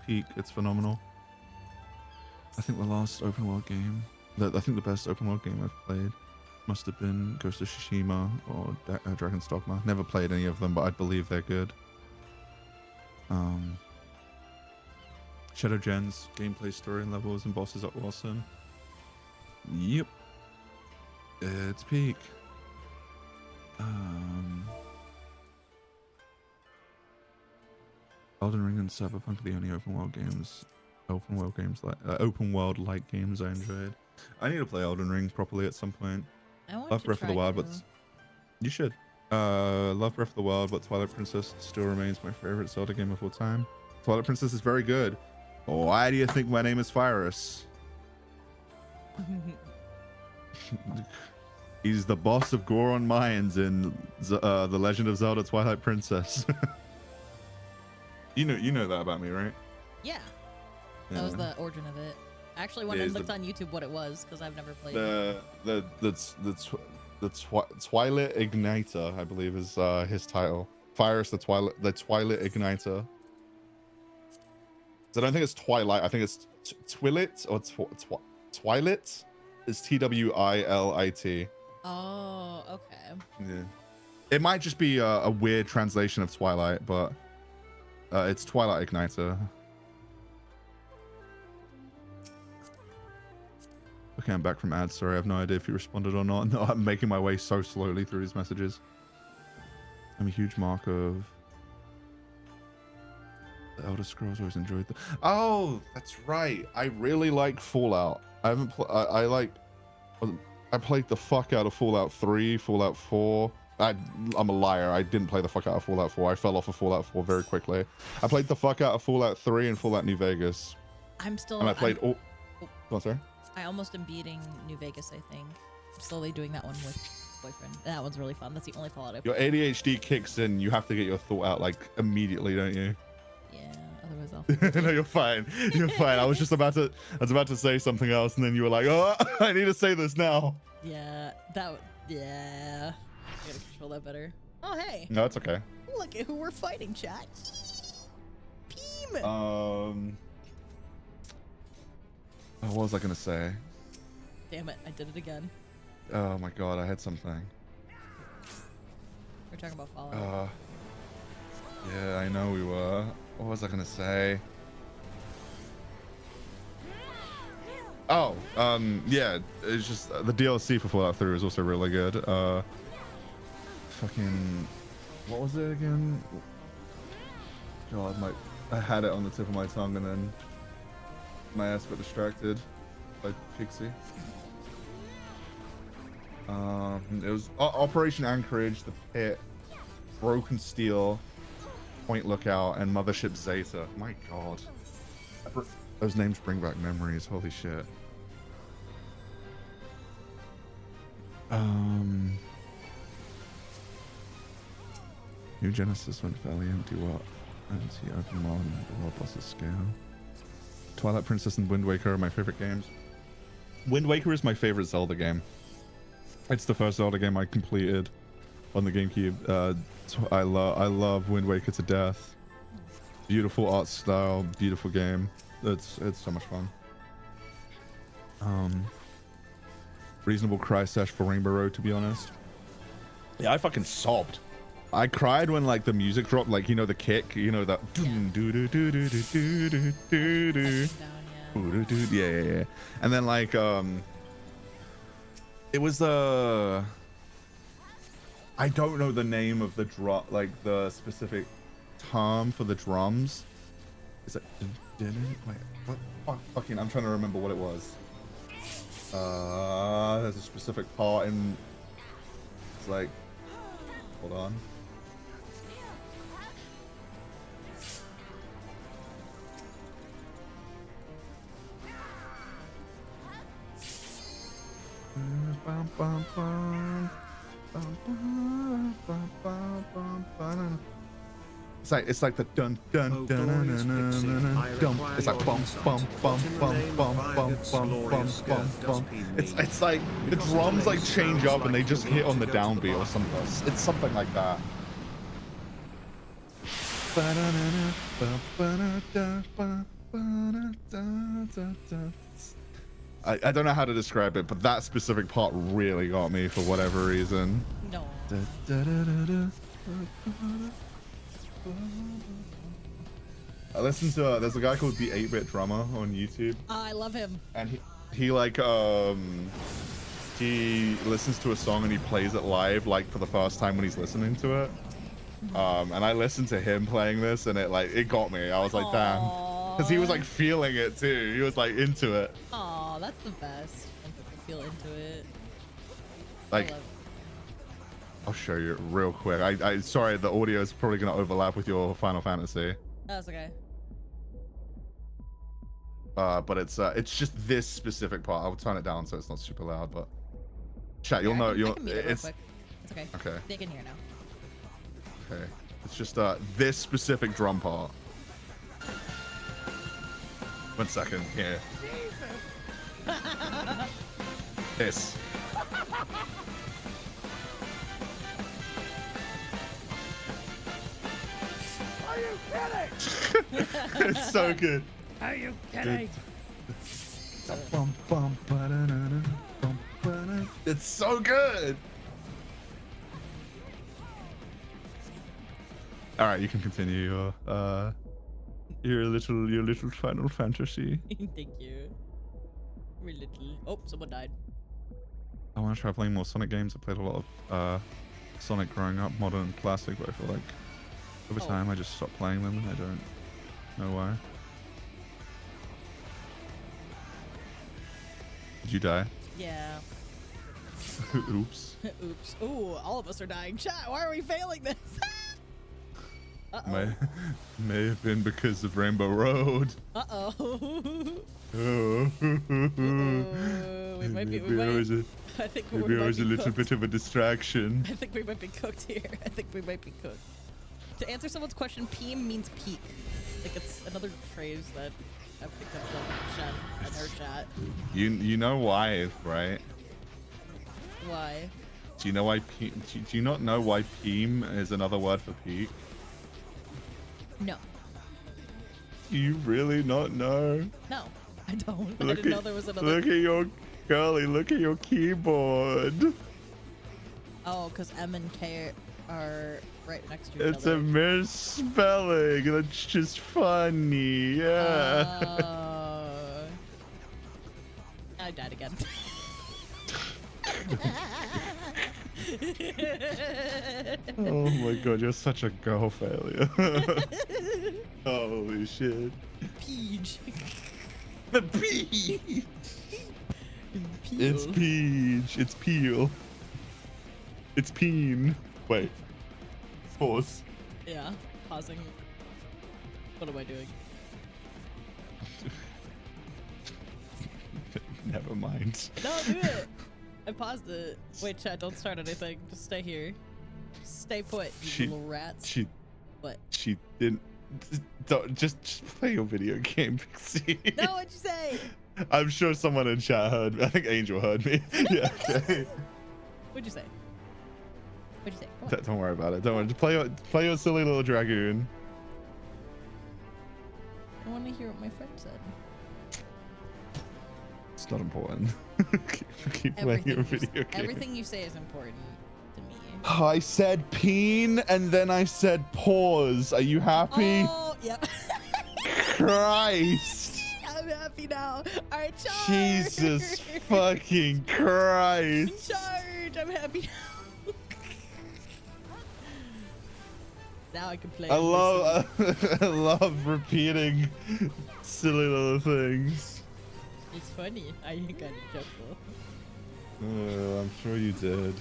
peak. It's phenomenal. I think the last open world game I think the best open world game I've played must have been Ghost of Tsushima or Dragon's Dogma. Never played any of them, but I believe they're good. Shadow Gens, gameplay, story, and levels, and bosses are awesome. Yep. It's peak. Elden Ring and Cyberpunk are the only open world like games I enjoyed. I need to play Elden Ring properly at some point. I want Love to Breath of the try Wild, to. but you should. Love Breath of the Wild, but Twilight Princess still remains my favorite Zelda game of all time. Twilight Princess is very good. Why do you think my name is Fyrus? He's the boss of Goron Mines in The Legend of Zelda Twilight Princess. you know that about me, right? Yeah. That was the origin of it. I actually went Yeah, and looked on YouTube what it was because I've never played. The Twilight Igniter, I believe, is his title. Fyrus the Twilight Igniter. So I don't think it's Twilight. I think it's Twilit or Twilit. It's Twilit. Oh, okay. Yeah. It might just be a weird translation of Twilight, but it's Twilight Igniter. Okay, I'm back from ads. Sorry, I have no idea if you responded or not. No, I'm making my way so slowly through these messages. I'm a huge mark of the Elder Scrolls. Always enjoyed the. Oh, that's right. I really like Fallout. I haven't. I played the fuck out of Fallout 3, Fallout 4. I'm a liar. I didn't play the fuck out of Fallout 4. I fell off of Fallout 4 very quickly. I played the fuck out of Fallout 3 and Fallout New Vegas. I'm still. And I played all. Go on, sorry. I almost am beating New Vegas, I think. I'm slowly doing that one with boyfriend. That one's really fun. That's the only Fallout I've Your ADHD kicks in. You have to get your thought out like immediately, don't you? Yeah. Otherwise, I'll. No, you're fine. You're fine. I was about to say something else, and then you were like, "Oh, I need to say this now." Yeah. Yeah. I gotta control that better. Oh, hey. No, it's okay. Look at who we're fighting, chat. Beam. What was I gonna say? Damn it! I did it again. Oh my god, I had something. We're talking about Fallout. Yeah, I know we were. What was I gonna say? Oh, yeah, it's just the DLC for Fallout 3 is also really good. Fucking, what was it again? God, I had it on the tip of my tongue and then my ass got distracted by Pixie. It was Operation Anchorage, The Pit, Broken Steel, Point Lookout, and Mothership Zeta. My god. Those names bring back memories, holy shit. New Genesis went fairly empty open world and the world bosses scale. Twilight Princess and Wind Waker are my favorite games. Wind Waker is my favorite Zelda game. It's the first Zelda game I completed on the GameCube. I love Wind Waker to death. Beautiful art style, beautiful game. It's so much fun. Reasonable cry sesh for Rainbow Road, to be honest. Yeah, I fucking sobbed. I cried when like the music dropped, like you know the kick, you know that. Yeah. And then like it was I don't know the name of the drum, like the specific term for the drums. Is it? Wait, what? Oh, fucking, I'm trying to remember what it was. There's a specific part in. It's like, hold on. It's like the dun dun dun dun dun dun. It's like bum bum bum bum bum bum bum bum bum bum. It's like the drums like change up and they just hit on the downbeat or something. It's something like that. I don't know how to describe it, but that specific part really got me for whatever reason. No. I listened to there's a guy called the 8-Bit Drummer on YouTube, I love him. and he like he listens to a song and he plays it live like for the first time when he's listening to it. And I listened to him playing this, and it got me. I was like, damn, because he was like feeling it too. He was like into it. Aw, that's the best. When people feel into it. Like, I'll show you real quick. I sorry, the audio is probably gonna overlap with your Final Fantasy. That's okay. But it's just this specific part. I'll turn it down so it's not super loud. But chat, you'll know. I can mute it real It's quick. It's okay. okay. They can hear now. Okay. It's just this specific drum part. 1 second here. This. Are you kidding? It's so good. Are you kidding? It's so good. All right, you can continue your little Final Fantasy. Thank you. We're little. Oh, someone died. I want to try playing more Sonic games. I played a lot of Sonic growing up, modern and classic, but I feel like over time I just stopped playing them and I don't know why. Did you die? Yeah. Oops. Oops. Ooh, all of us are dying. Chat, why are we failing this? Uh-oh. May have been because of Rainbow Road. Uh-oh. Oh. We might be, Maybe I was a little bit of a distraction. I think we might be cooked here. I think we might be cooked. To answer someone's question, PM means peak. Like it's another phrase that I picked up from Shen in her chat. You know why, right? Why? Do you know why? Do you not know why Peem is another word for peak? No. Do you really not know? No, I don't. I Look didn't know there was another. Look at your girly. Look at your keyboard. Oh, because M and K are right next to each It's other. a misspelling. That's just funny. Yeah. I died again. Oh my god, you're such a girl failure. Holy shit. Peach. The peach. It's peach. It's peel. It's peen. Wait. Pause. Yeah, pausing. What am I doing? Never mind. No, do it. I paused it. Wait, chat, don't start anything. Just stay here. Stay put, you little rats. What? She didn't. Don't just play your video game, Pixie. No, what'd you say? I'm sure someone in chat heard me. I think Angel heard me. Yeah. Okay. What'd you say? What'd you say? Come on. Don't worry about it. Don't worry. Just play your silly little dragoon. I want to hear what my friend said. It's not important. keep playing your video game. Everything you say is important to me. I said peen and then I said pause. Are you happy? Oh, yep. Christ. I'm happy now. All right, charge. Jesus fucking Christ. Charge. I'm happy now. Now I can play. I love repeating silly little things. It's funny. I got a chuckle. I'm sure you did.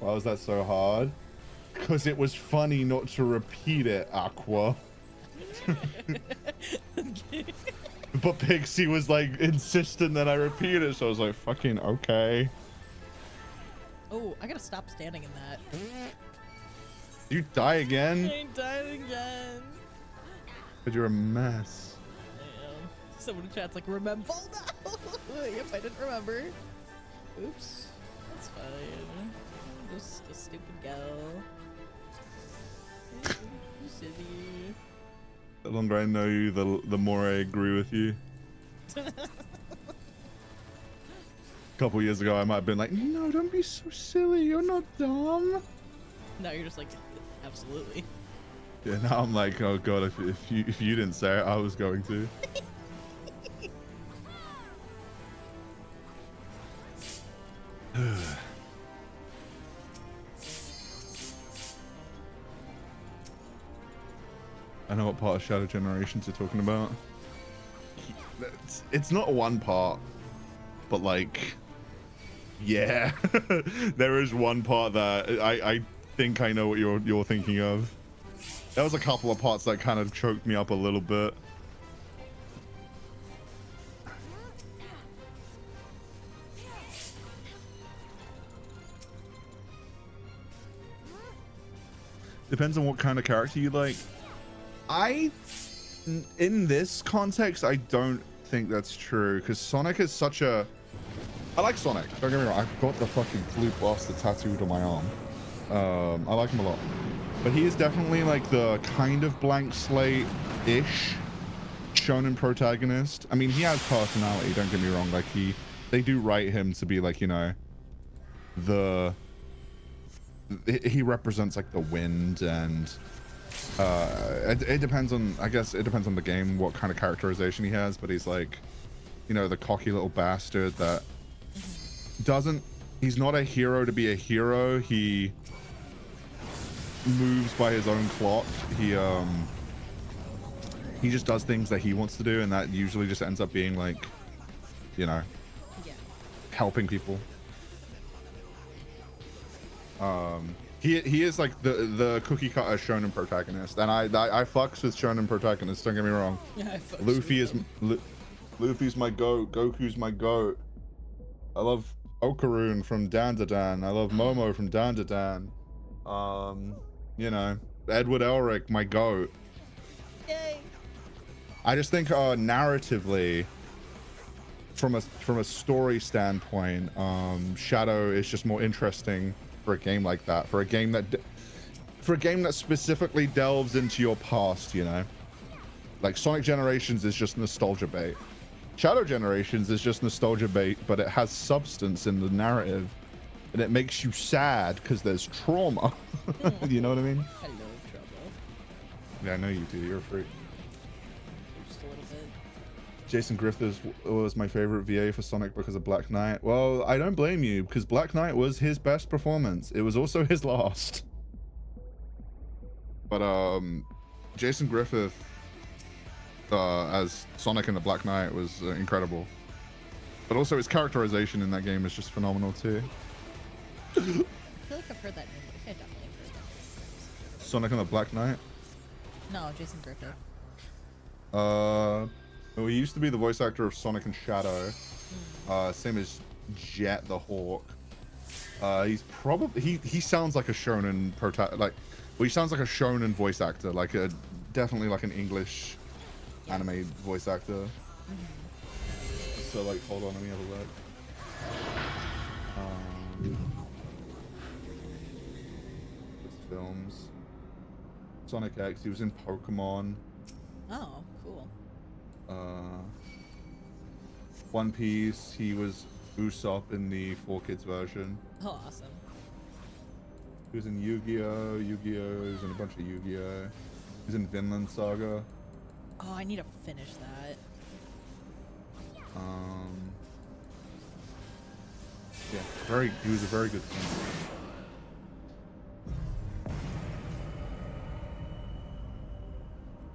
Why was that so hard? Because it was funny not to repeat it, Aqua. But Pixie was like insistent that I repeat it, so I was like, fucking okay. Oh, I gotta stop standing in that. You die again? I died again. But you're a mess. Someone in chat's like, remember? Yep, I didn't remember. Oops. That's fine. Just a stupid girl. Silly. longer I know you, the more I agree with you. A couple years ago, I might have been like, no, don't be so silly. You're not dumb. No, you're just like, absolutely. Yeah, now I'm like, oh god, if you didn't say it, I was going to. I know what part of Shadow Generations you're talking about. It's not one part, but like, yeah, there is one part that I think I know what you're thinking of. There was a couple of parts that kind of choked me up a little bit. Depends on what kind of character you like. In this context, I don't think that's true, because Sonic is such a... I like Sonic, don't get me wrong. I've got the fucking Blue Blaster tattooed on my arm. I like him a lot. But he is definitely like the kind of blank slate-ish shonen protagonist. I mean, he has personality, don't get me wrong. Like, they do write him to be like, you know, he represents like the wind, and it depends on, I guess it depends on the game what kind of characterization he has, but he's like, you know, the cocky little bastard that he's not a hero to be a hero. He moves by his own clock. He just does things that he wants to do, and that usually just ends up being like, you know, helping people. He is like the cookie cutter shonen protagonist, and I fucks with shonen protagonists, don't get me wrong. Yeah, Luffy's my goat, Goku's my goat. I love Okarun from Dan to Dan. I love Momo from Dan to Dan. You know, Edward Elric, my goat. Yay. I just think narratively, from a story standpoint, Shadow is just more interesting for a game like that, for a game that specifically delves into your past, you know. Like Sonic Generations is just nostalgia bait. Shadow Generations is just nostalgia bait, but it has substance in the narrative, and it makes you sad because there's trauma. You know what I mean? I love trouble. Yeah, I know you do. You're a freak. Just a little bit. Jason Griffiths was my favorite VA for Sonic because of Black Knight. Well, I don't blame you, because Black Knight was his best performance. It was also his last. But Jason Griffith as Sonic in the Black Knight was incredible. But also his characterization in that game is just phenomenal too. I feel like I've heard that name. I think I definitely heard that. Sonic in the Black Knight? No, Jason Griffith. Well, he used to be the voice actor of Sonic and Shadow. Same as Jet the Hawk. He's probably he sounds like a shonen he sounds like a shonen voice actor, like definitely like an English anime voice actor. So like, hold on, let me have a look. Films. Sonic X, he was in Pokemon. Oh, cool. One Piece, he was Usopp in the 4Kids version. Oh, awesome. He was in Yu-Gi-Oh! He was in a bunch of Yu-Gi-Oh! He was in Vinland Saga. Oh, I need to finish that. Yeah, he was a very good singer.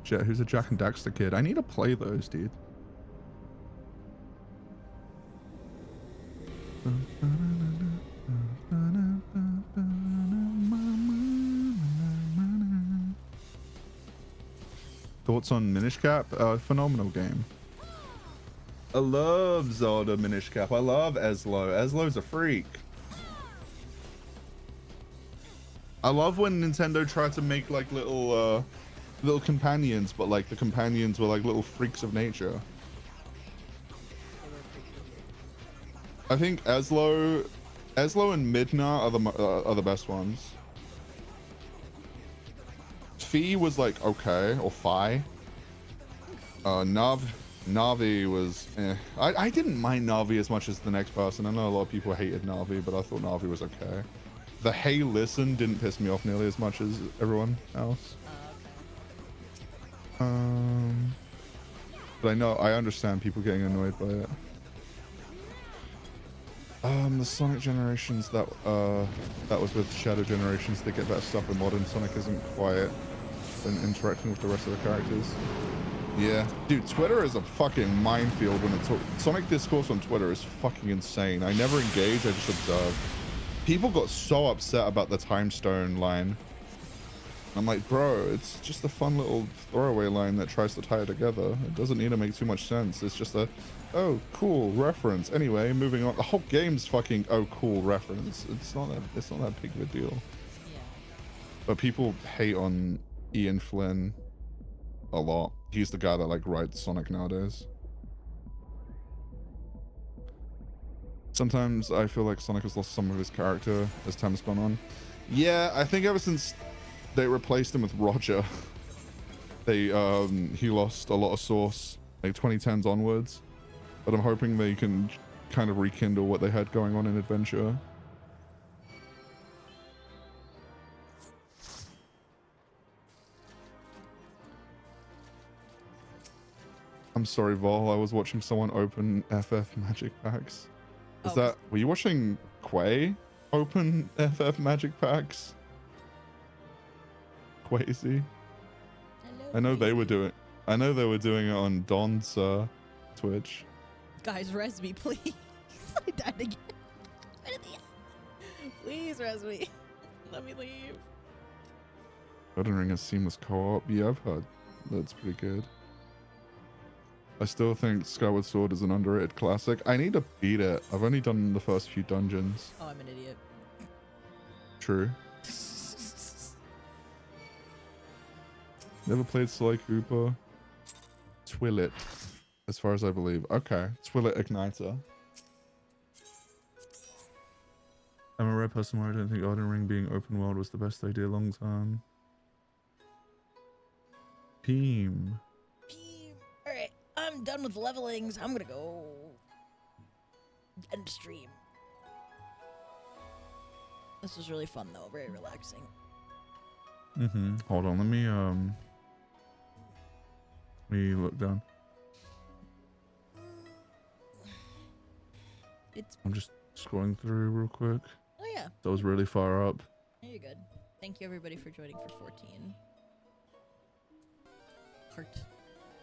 Jet, who's a Jack and Daxter kid? I need to play those, dude. Thoughts on Minish Cap? Phenomenal game. I love Zelda Minish Cap. I love Eslo. Eslo's a freak. I love when Nintendo tried to make like little companions, but like the companions were like little freaks of nature. I think Eslo and Midna are the best ones. Fi was like okay, or Fi. Navi was I didn't mind Navi as much as the next person. I know a lot of people hated Navi, but I thought Navi was okay. The hey listen didn't piss me off nearly as much as everyone else. But I understand people getting annoyed by it. The Sonic generations that was with Shadow generations, they get better stuff, but modern Sonic isn't quiet when interacting with the rest of the characters. Yeah, dude, Twitter is a fucking minefield when it's Sonic discourse on Twitter is fucking insane. I never engage, I just observe. People got so upset about the time stone line. I'm like, bro, it's just a fun little throwaway line that tries to tie it together. It doesn't need to make too much sense. It's just a, oh, cool reference. Anyway, moving on. The whole game's fucking, oh, cool reference. It's not that big of a deal. Yeah. But people hate on Ian Flynn a lot. He's the guy that like writes Sonic nowadays. Sometimes I feel like Sonic has lost some of his character as time has gone on. Yeah, I think ever since they replaced him with Roger, he lost a lot of source, like 2010s onwards. But I'm hoping they can kind of rekindle what they had going on in Adventure. I'm sorry, Vol. I was watching someone open FF Magic Packs. Were you watching Quay open FF Magic Packs? Quasi. I know they were doing it on Don's Twitch. Guys, res me, please. I died again. Please res me. Let me leave. Elden Ring has seamless co-op. Yeah, I've heard that's pretty good. I still think Skyward Sword is an underrated classic. I need to beat it. I've only done the first few dungeons. Oh, I'm an idiot. True. Never played Sly Cooper. Twillet, as far as I believe. Okay, Twillet Igniter. I'm a rare person where I don't think Elden Ring being open world was the best idea long term. Team. Alright, I'm done with levelings. I'm gonna go end stream. This was really fun though, very relaxing. Hold on, let me look down. I'm just scrolling through real quick. Oh yeah. That was really far up. Yeah, you're good. Thank you everybody for joining for 14. Heart.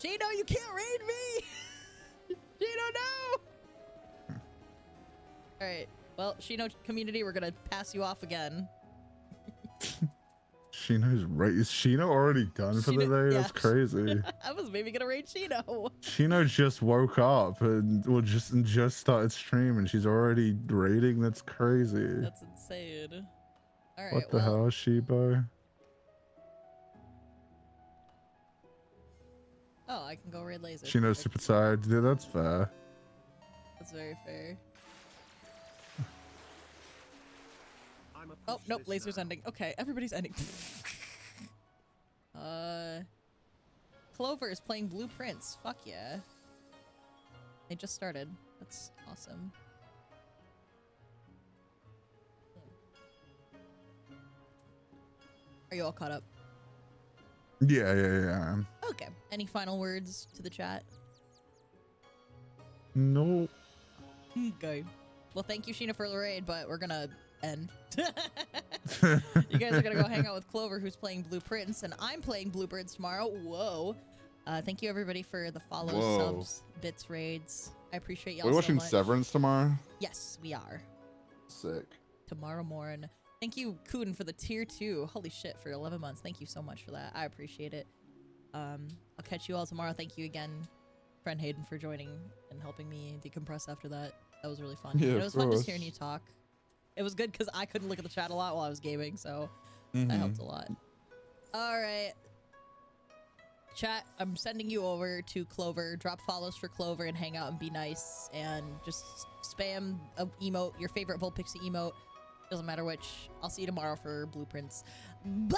Gino, you can't raid me! Gino, no! Alright. Well, Shino community, we're gonna pass you off again. Shino's right. Is Shino already done for the day? Yeah. That's crazy. I was maybe gonna raid Shino. Shino just woke up and just started streaming. She's already raiding. That's crazy. That's insane. Alright, what the hell, Shibo? Oh, I can go raid laser. Shino's super tired. Yeah, that's fair. That's very fair. Oh, nope, laser's ending. Okay, everybody's ending. Clover is playing Blueprints. Fuck yeah. They just started. That's awesome. Are you all caught up? Yeah. Okay. Any final words to the chat? No. Okay. Well, thank you, Sheena, for the raid, but we're gonna end. You guys are gonna go hang out with Clover, who's playing Blueprints, and I'm playing Blueprints tomorrow. Whoa. Thank you, everybody, for the follows, subs, bits, raids. I appreciate y'all so much. We're watching Severance tomorrow? Yes, we are. Sick. Tomorrow morning. Thank you, Kuden, for the tier 2. Holy shit, for 11 months. Thank you so much for that. I appreciate it. I'll catch you all tomorrow. Thank you again, friend Hayden, for joining and helping me decompress after that. That was really fun. Yeah, it was fun just hearing you talk. It was good because I couldn't look at the chat a lot while I was gaming, so that helped a lot. All right. Chat, I'm sending you over to Clover. Drop follows for Clover and hang out and be nice. And just spam a emote, your favorite Vulpixie emote. Doesn't matter which. I'll see you tomorrow for Blueprints. Bye!